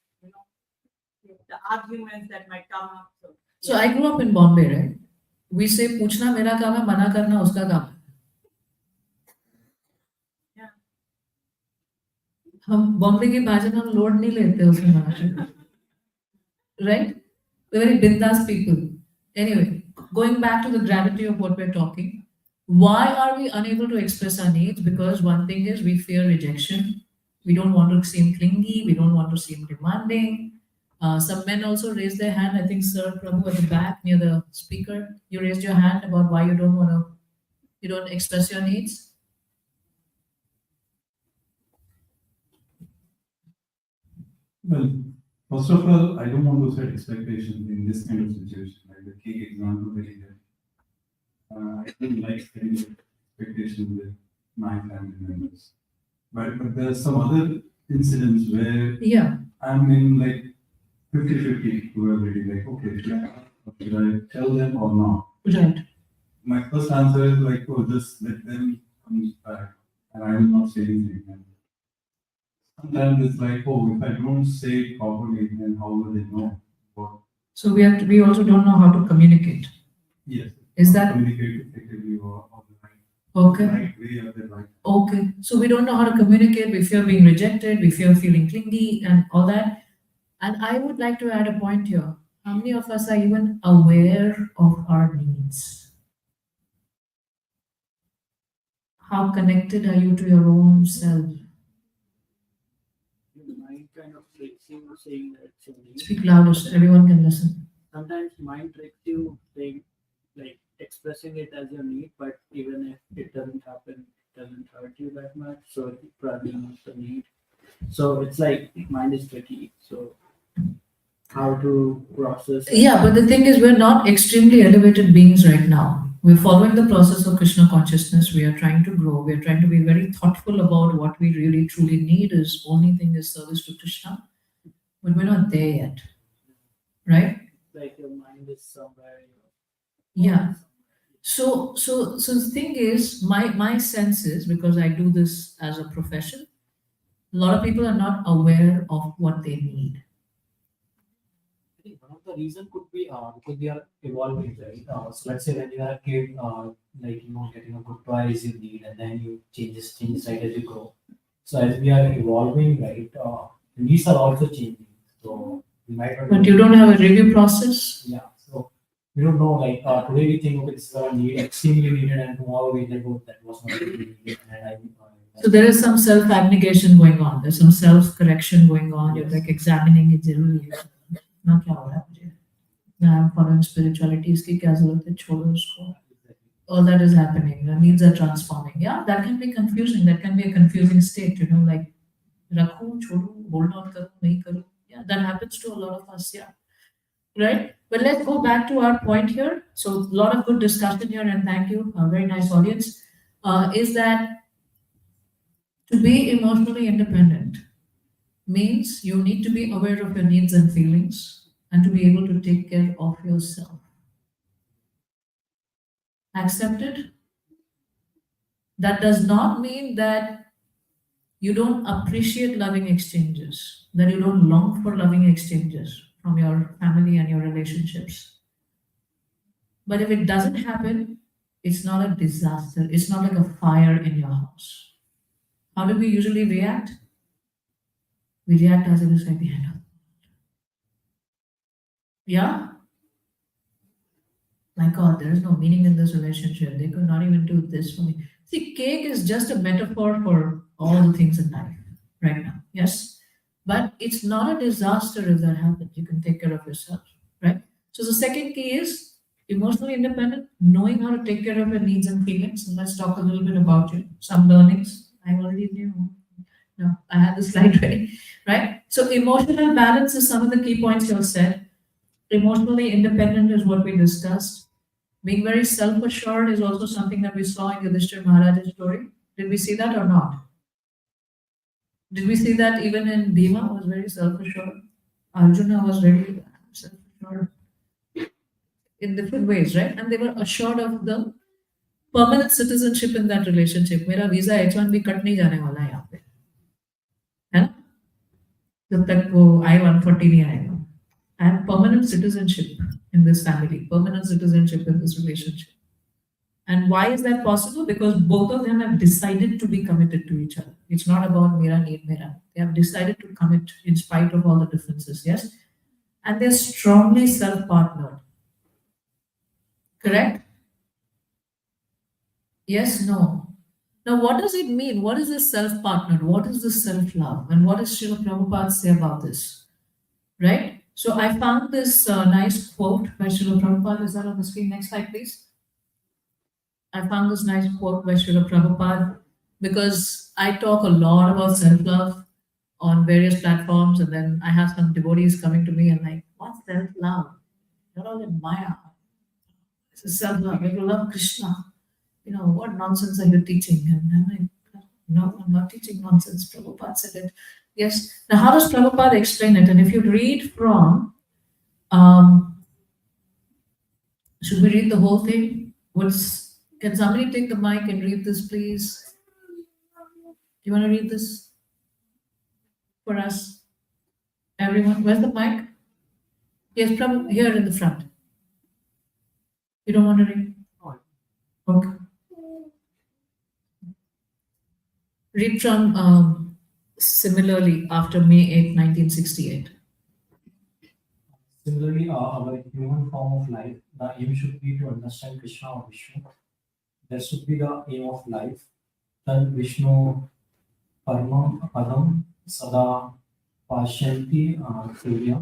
the arguments that might come up. So I grew up in Bombay, right? We say पूछना मेरा काम है, मना करना उसका काम है. Yeah. हम बॉम्बे की भाषा में हम लोड नहीं लेते उसमें मना करना. Right? We're very bindas people. Anyway, going back to the gravity of what we're talking, why are we unable to express our needs? Because one thing is we fear rejection. We don't want to seem clingy. We don't want to seem demanding. Some men also raised their hand. I think Sir Prabhu at the back near the speaker, you raised your hand about why you don't express your needs. Well, first of all, I don't want to set expectations in this kind of situation. Like the cake example that you had. I don't like setting expectations with my family members. But there are some other incidents where Yeah. I'm in like 50-50 probability, like, okay, should I tell them or not? Right. My first answer is like, oh, just let them come back and I will not say anything. And sometimes it's like, oh, if I don't say it properly, then how will they know what? So we also don't know how to communicate. Yes. Is that communicate effectively or the okay? right way or the right. Okay. So we don't know how to communicate. We fear being rejected. We fear feeling clingy and all that. And I would like to add a point here. How many of us are even aware of our needs? How connected are you to your own self? Your mind kind of tricks you saying that it's your need. Speak louder so everyone can listen. Sometimes mind tricks you saying like expressing it as your need, but even if it doesn't happen, it doesn't hurt you that much. So it's probably not the need. So it's like mind is tricky. So how to process it? Yeah, but the thing is, we're not extremely elevated beings right now. We're following the process of Krishna consciousness. We are trying to grow. We are trying to be very thoughtful about what we really truly need. Is only thing is service to Krishna, but we're not there yet, right? Like your mind is somewhere. Yeah. So the thing is, my sense is, because I do this as a profession, a lot of people are not aware of what they need. I think one of the reason could be because we are evolving, right? So let's say when you are a kid, like getting a good toy is you need, and then you changes right as you grow. So as we are evolving, right, the needs are also changing. So we might not. But you don't have a review process. Yeah. So we don't know. Like today we think, okay, this is our need, extremely needed, and tomorrow we like, oh, that was not really needed, and So there is some self-abnegation going on. There's some self-correction going on. You're like examining it. ना क्या हो रहा है मुझे? I'm following spirituality. इसकी क्या जरूरत है? छोड़ो उसको. All that is happening. The needs are transforming. Yeah, that can be confusing. That can be a confusing state. Like रखूं, छोड़ूं, hold on करूं, नहीं करूं. Yeah, that happens to a lot of us. Yeah, right. But let's go back to our point here. So a lot of good discussion here, and thank you, a very nice audience. Is that to be emotionally independent means you need to be aware of your needs and feelings and to be able to take care of yourself. Accepted? That does not mean that you don't appreciate loving exchanges, that you don't long for loving exchanges from your family and your relationships. But if it doesn't happen, it's not a disaster. It's not like a fire in your house. How do we usually react? We react as if it's like the end of the world. Yeah? My God, there is no meaning in this relationship. They could not even do this for me. See, cake is just a metaphor for all the things in life right now. Yes? But it's not a disaster if that happens. You can take care of yourself, right? So the second key is emotionally independent, knowing how to take care of your needs and feelings. And let's talk a little bit about some learnings. I already knew. No, I had the slide ready, right? So emotional balance is some of the key points you have said. Emotionally independent is what we discussed. Being very self-assured is also something that we saw in Yudhishthira Maharaj's story. Did we see that or not? Did we see that even in Bhima was very self-assured? Arjuna was very self-assured in different ways, right? And they were assured of the permanent citizenship in that relationship. मेरा visa H1B cut नहीं जाने वाला है यहाँ पे, है ना? जब तक वो I-140 नहीं आएगा. I have permanent citizenship in this family, permanent citizenship in this relationship. And why is that possible? Because both of them have decided to be committed to each other. It's not about mera need mera. They have decided to commit in spite of all the differences, yes? And they're strongly self-partnered. Correct? Yes, no. Now, what does it mean? What is this self-partnered? What is this self-love? And what does Srila Prabhupada say about this? Right? So I found this nice quote by Srila Prabhupada. Is that on the screen? Next slide, please. I found this nice quote by Srila Prabhupada because I talk a lot about self-love on various platforms, and then I have some devotees coming to me and like, what's self-love? You're all in Maya. This is self-love. You love Krishna. You know, what nonsense are you teaching? And I'm like, no, I'm not teaching nonsense. Prabhupada said it. Yes. Now, how does Prabhupada explain it? And if you read from, should we read the whole thing? Can somebody take the mic and read this, please? Do you want to read this for us? Everyone, where's the mic? Yes, probably here in the front. You don't want to read? Okay. Read from similarly after May 8, 1968. Similarly, our human form of life, the aim should be to understand Krishna or Vishnu. That should be the aim of life. Then Vishnu Padam Sada Pashyanti Surya.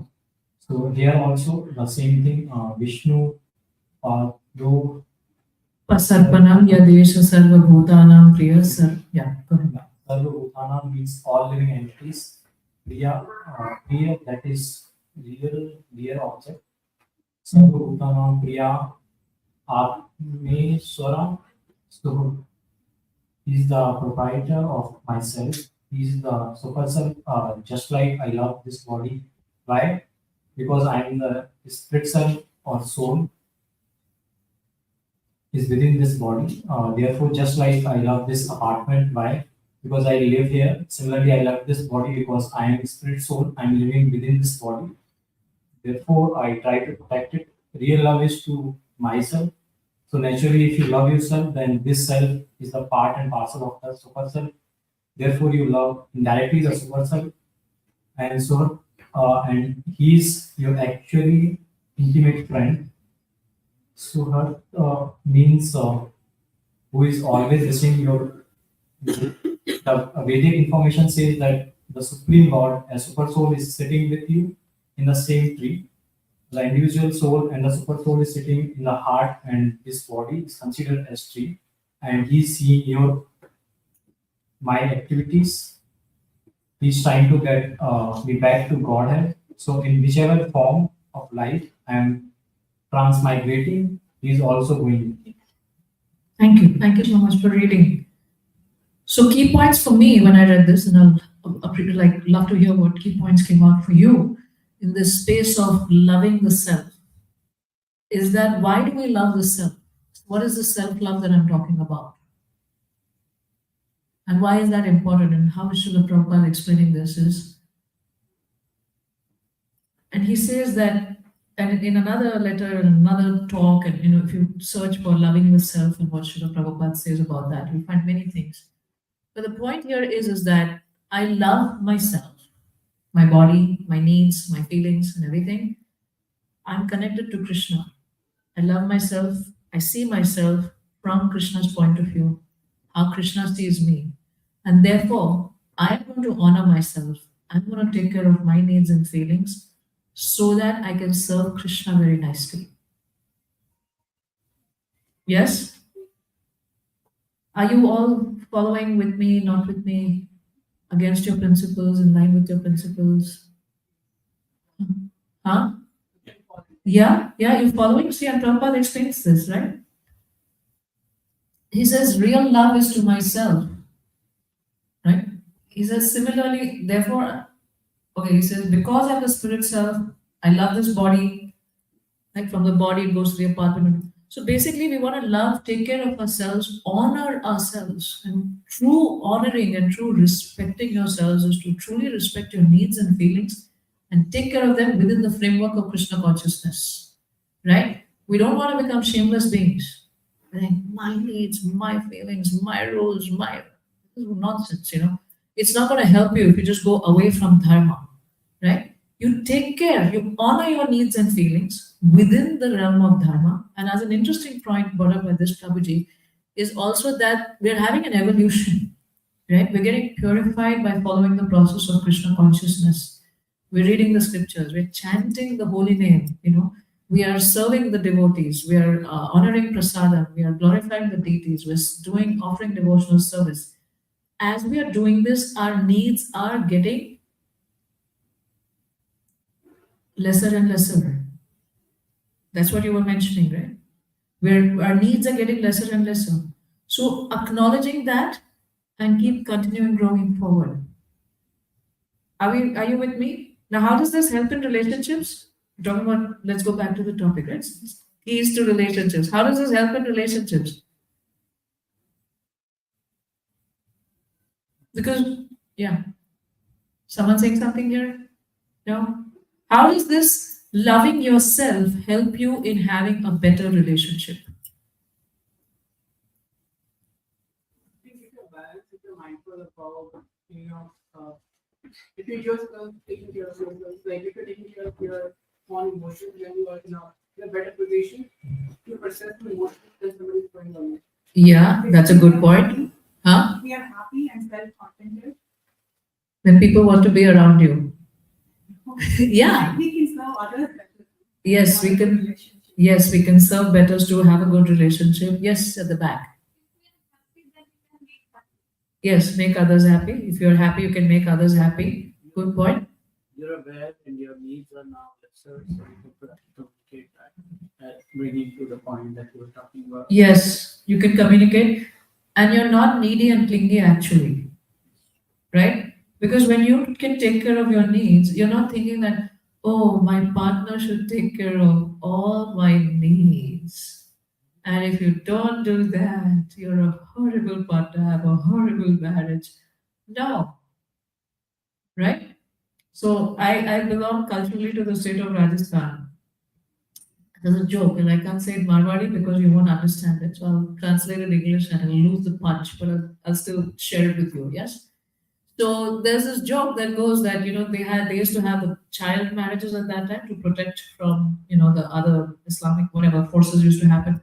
So here also the same thing, Vishnu Pado Pasarpanam Yadesha Sarva Bhutanam Priya Sar. Yeah, go ahead. Sarva Bhutana means all living entities. Priya, that is real object. Sarva Bhutanam Priya Atmeswara. So he is the proprietor of myself. He is the super self. Just like I love this body. Why? Because I am the spirit self or soul is within this body. Therefore, just like I love this apartment, why? Because I live here. Similarly, I love this body because I am spirit soul. I am living within this body. Therefore, I try to protect it. Real love is to myself. So naturally, if you love yourself, then this self is the part and parcel of the super self. Therefore, you love indirectly the super self, and so and he's your actually intimate friend. Suhat means who is always listening your. The Vedic information says that the Supreme God, a super soul, is sitting with you in the same tree. The individual soul and the super soul is sitting in the heart, and this body is considered as tree, and he's seeing my activities. He's trying to get me back to Godhead. So in whichever form of life I am transmigrating, he's also going with me. Thank you. Thank you so much for reading. So key points for me when I read this, and I'll love to hear what key points came out for you in this space of loving the self. Is that why do we love the self? What is the self-love that I'm talking about? And why is that important? And how is Srila Prabhupada explaining this is, and he says that, and in another letter, in another talk, and if you search for loving the self and what Srila Prabhupada says about that, you'll find many things. But the point here is that I love myself, my body, my needs, my feelings, and everything. I'm connected to Krishna. I love myself. I see myself from Krishna's point of view, how Krishna sees me. And therefore, I am going to honor myself. I'm going to take care of my needs and feelings so that I can serve Krishna very nicely. Yes? Are you all following with me, not with me? against your principles, in line with your principles? Huh? Yeah, you're following. See, and Prabhupada explains this, right? He says, real love is to myself, right? He says, similarly, therefore, okay, he says, because I'm the spirit self, I love this body, like from the body it goes to the apartment. So basically, we want to love, take care of ourselves, honor ourselves. And true honoring and true respecting yourselves is to truly respect your needs and feelings and take care of them within the framework of Krishna consciousness, right? We don't want to become shameless beings. Like, my needs, my feelings, my rules, my this is nonsense, It's not going to help you if you just go away from dharma, right? You take care, you honor your needs and feelings within the realm of dharma. And as an interesting point brought up by this Prabhuji, is also that we're having an evolution, right? We're getting purified by following the process of Krishna consciousness. We're reading the scriptures, we're chanting the holy name, we are serving the devotees, we are honoring prasadam, we are glorifying the deities, we're offering devotional service. As we are doing this, our needs are getting lesser and lesser. That's what you were mentioning, right? Where our needs are getting lesser and lesser. So acknowledging that and keep continuing growing forward. Are you with me? Now, how does this help in relationships? We're talking about, let's go back to the topic, right? Keys to relationships. How does this help in relationships? Because, yeah. Someone saying something here? No? How does this loving yourself help you in having a better relationship? I think if you're balanced, if you're mindful about, if you're just taking care of yourself, like if you're taking care of your own emotions, then you are in a better position to process the emotions that somebody is going on. Yeah, that's a good point. Huh? We are happy and self-contented. When people want to be around you. Yeah. We can serve others better. Yes, we can. Yes, we can serve better to have a good relationship. Yes, at the back. Yes, make others happy. If you're happy, you can make others happy. Good point. You're aware and your needs are now lesser, so you can communicate that, bringing to the point that you were talking about. Yes, you can communicate, and you're not needy and clingy actually, right? Because when you can take care of your needs, you're not thinking that, oh, my partner should take care of all my needs. And if you don't do that, you're a horrible partner, have a horrible marriage. No, right? So I belong culturally to the state of Rajasthan. There's a joke, and I can't say it Marwari because you won't understand it. So I'll translate it in English and I'll lose the punch, but I'll still share it with you. Yes. So there's this joke that goes that they used to have the child marriages at that time to protect from the other Islamic whatever forces used to happen.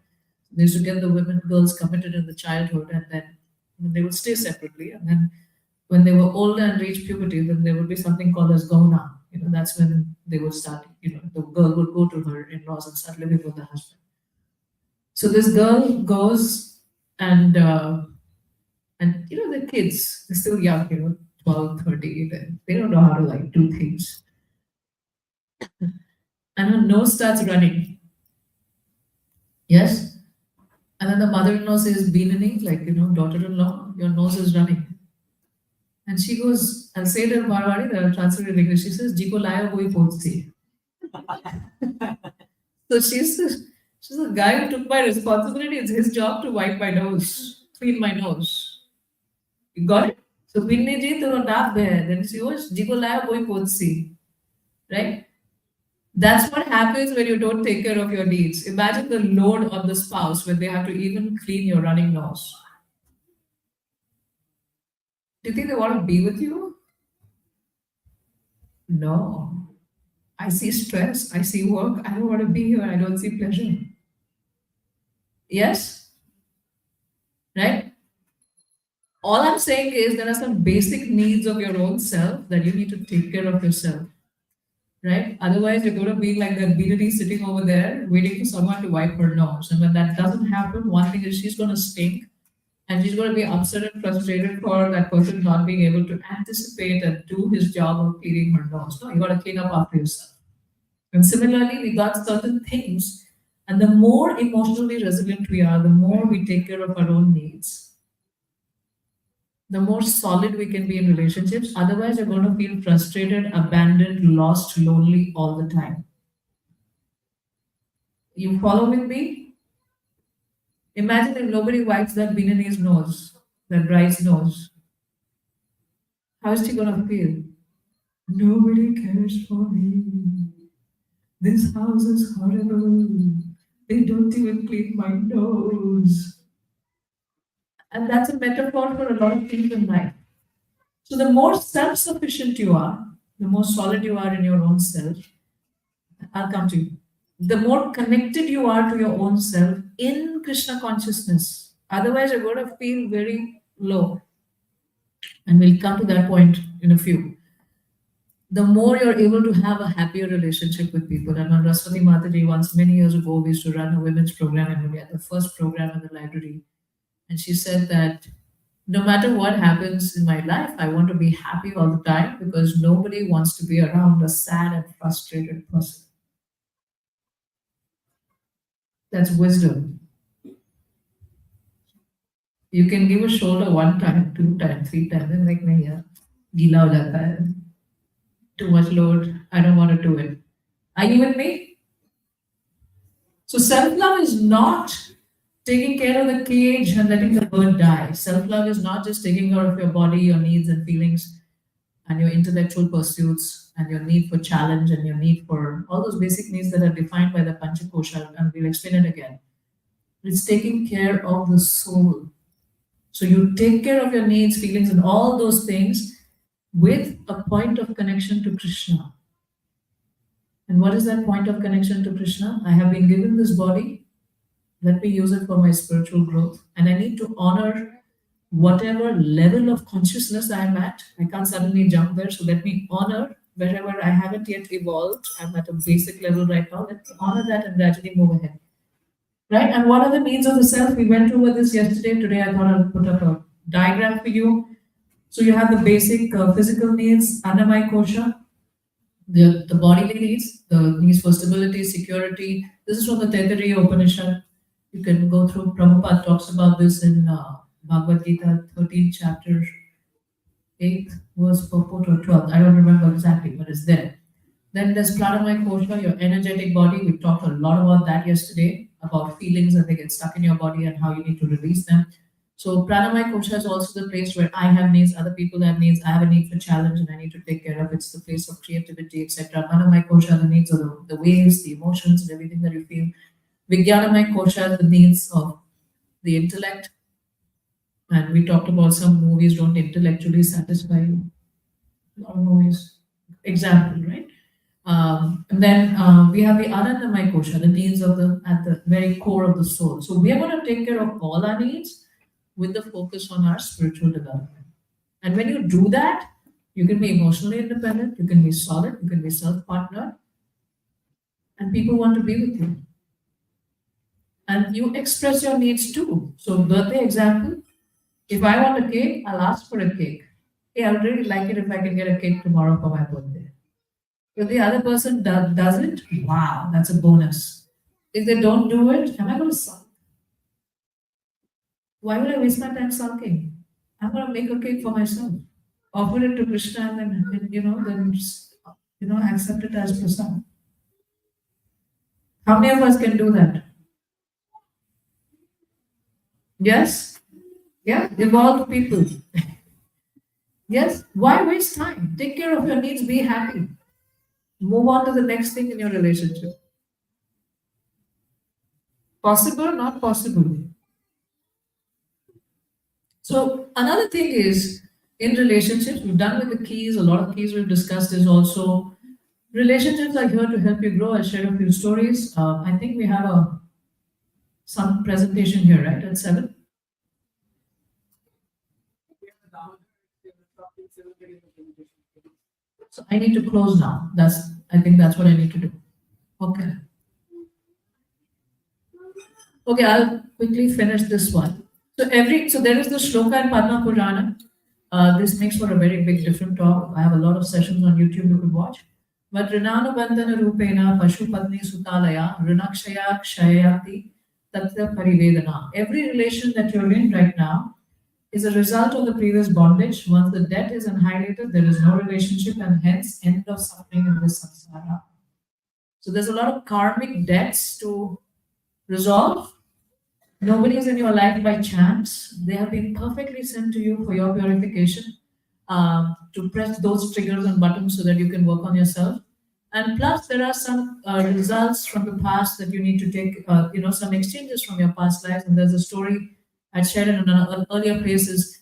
They used to get the girls committed in the childhood, and then they would stay separately, and then when they were older and reached puberty, then there would be something called as gauna. That's when they would start. The girl would go to her in-laws and start living with the husband. So this girl goes and the kids, they're still young, 12, 30, they don't know how to do things. And her nose starts running. Yes? And then the mother-in-law says, Beenani, daughter-in-law, your nose is running. And she goes, I'll say it in Marwari, then I'll translate it in English. She says, Jiko laya koi pochi. So she's the guy who took my responsibility. It's his job to wipe my nose, clean my nose. You got it? So Pinni ji, tero naam hai. Then she goes, Jiko laya koi pochi. Right? That's what happens when you don't take care of your needs. Imagine the load on the spouse when they have to even clean your running nose. Do you think they want to be with you? No. I see stress. I see work. I don't want to be here. I don't see pleasure. Yes? Right? All I'm saying is there are some basic needs of your own self that you need to take care of yourself. Right? Otherwise, you're going to be like that Beenani sitting over there waiting for someone to wipe her nose. And when that doesn't happen, one thing is she's going to stink. And she's going to be upset and frustrated for that person not being able to anticipate and do his job of cleaning her nose. No, you got to clean up after yourself. And similarly, we got certain things, and the more emotionally resilient we are, the more we take care of our own needs, the more solid we can be in relationships. Otherwise, you're going to feel frustrated, abandoned, lost, lonely all the time. You follow with me? Imagine if nobody wipes that Beninese nose, that bride's nose. How is she going to feel? Nobody cares for me. This house is horrible. They don't even clean my nose. And that's a metaphor for a lot of things in life. So the more self-sufficient you are, the more solid you are in your own self, I'll come to you. The more connected you are to your own self in Krishna consciousness. Otherwise, you're going to feel very low. And we'll come to that point in a few. The more you're able to have a happier relationship with people. And on Raswati Mataji, once many years ago, we used to run a women's program, and we had the first program in the library. And she said that no matter what happens in my life, I want to be happy all the time because nobody wants to be around a sad and frustrated person. That's wisdom. You can give a shoulder 1 time, 2 times, 3 times, and like, nahi yaar, gila ho jata hai. Too much load, I don't want to do it. Are you with me? So self-love is not taking care of the cage and letting the bird die. Self-love is not just taking care of your body, your needs and feelings, and your intellectual pursuits, and your need for challenge, and your need for all those basic needs that are defined by the Panchakosha, and we'll explain it again. It's taking care of the soul. So you take care of your needs, feelings, and all those things with a point of connection to Krishna. And what is that point of connection to Krishna? I have been given this body. Let me use it for my spiritual growth. And I need to honor whatever level of consciousness I am at. I can't suddenly jump there. So let me honor wherever I haven't yet evolved. I'm at a basic level right now. Let me honor that and gradually move ahead. Right? And what are the needs of the self? We went over this yesterday. Today I thought I'll put up a diagram for you. So you have the basic physical needs, Annamaya Kosha, the bodily needs, the needs for stability, security. This is from the Taittiriya Upanishad. You can go through, Prabhupada talks about this in Bhagavad Gita, 13th chapter, 8th verse, purport or 12th. I don't remember exactly, but it's there. Then there's Pranamaya Kosha, your energetic body. We talked a lot about that yesterday, about feelings and they get stuck in your body and how you need to release them. So Pranamaya Kosha is also the place where I have needs, other people have needs, I have a need for challenge and I need to take care of. It's the place of creativity, etc. Manamaya Kosha, the needs of the waves, the emotions and everything that you feel. Vijnanamaya Kosha, the needs of the intellect. And we talked about some movies don't intellectually satisfy you. A lot of movies. Example, right? And then we have the Anandamaya Kosha, the needs of at the very core of the soul. So we are going to take care of all our needs with the focus on our spiritual development. And when you do that, you can be emotionally independent, you can be solid, you can be self-partnered, and people want to be with you. And you express your needs too. So birthday example, if I want a cake, I'll ask for a cake. Hey, I would really like it if I can get a cake tomorrow for my birthday. If the other person does it, wow, that's a bonus. If they don't do it, am I going to sulk? Why would I waste my time sulking? I'm going to make a cake for myself, offer it to Krishna, and then accept it as prasad. How many of us can do that? Yes? Yeah, evolved people. Yes? Why waste time? Take care of your needs, be happy. Move on to the next thing in your relationship. Possible, not possible. So another thing is, in relationships, we've done with the keys, a lot of keys we've discussed is also, relationships are here to help you grow. I'll share a few stories. I think we have some presentation here, right, at 7? So I need to close now. I think that's what I need to do. Okay, I'll quickly finish this one. So there is the Shloka in Padma Purana. This makes for a very big different talk. I have a lot of sessions on YouTube you could watch. But Rinanu Bandhana Rupena Pashu Patni Sutalaya Rinakshaya Kshayati Tatra Parivedana. Every relation that you're in right now is a result of the previous bondage. Once the debt is annihilated, there is no relationship and hence end of suffering in this samsara. So there's a lot of karmic debts to resolve. Nobody is in your life by chance. They have been perfectly sent to you for your purification, to press those triggers and buttons so that you can work on yourself. And plus, there are some results from the past that you need to take, some exchanges from your past lives. And there's a story I shared in earlier places.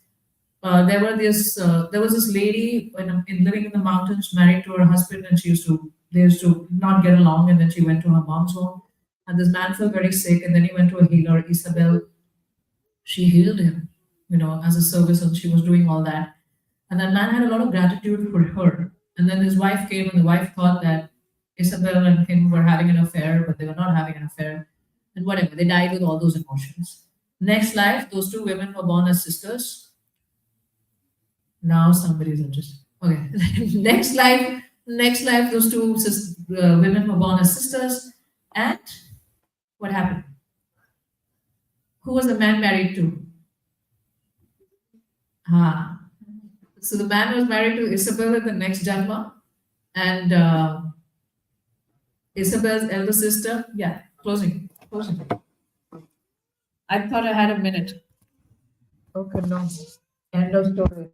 There was this lady living in the mountains, married to her husband, and they used to not get along. And then she went to her mom's home. And this man felt very sick, and then he went to a healer, Isabel. She healed him, as a service, and she was doing all that. And that man had a lot of gratitude for her. And then his wife came, and the wife thought that Isabel and him were having an affair, but they were not having an affair. And whatever, they died with all those emotions. Next life, those two women were born as sisters. Now somebody is interested. Okay. next life, those two women were born as sisters. And what happened? Who was the man married to? So the man was married to Isabel in the next Janma, and Isabel's elder sister. Yeah, closing. I thought I had a minute. Okay, no. End of story.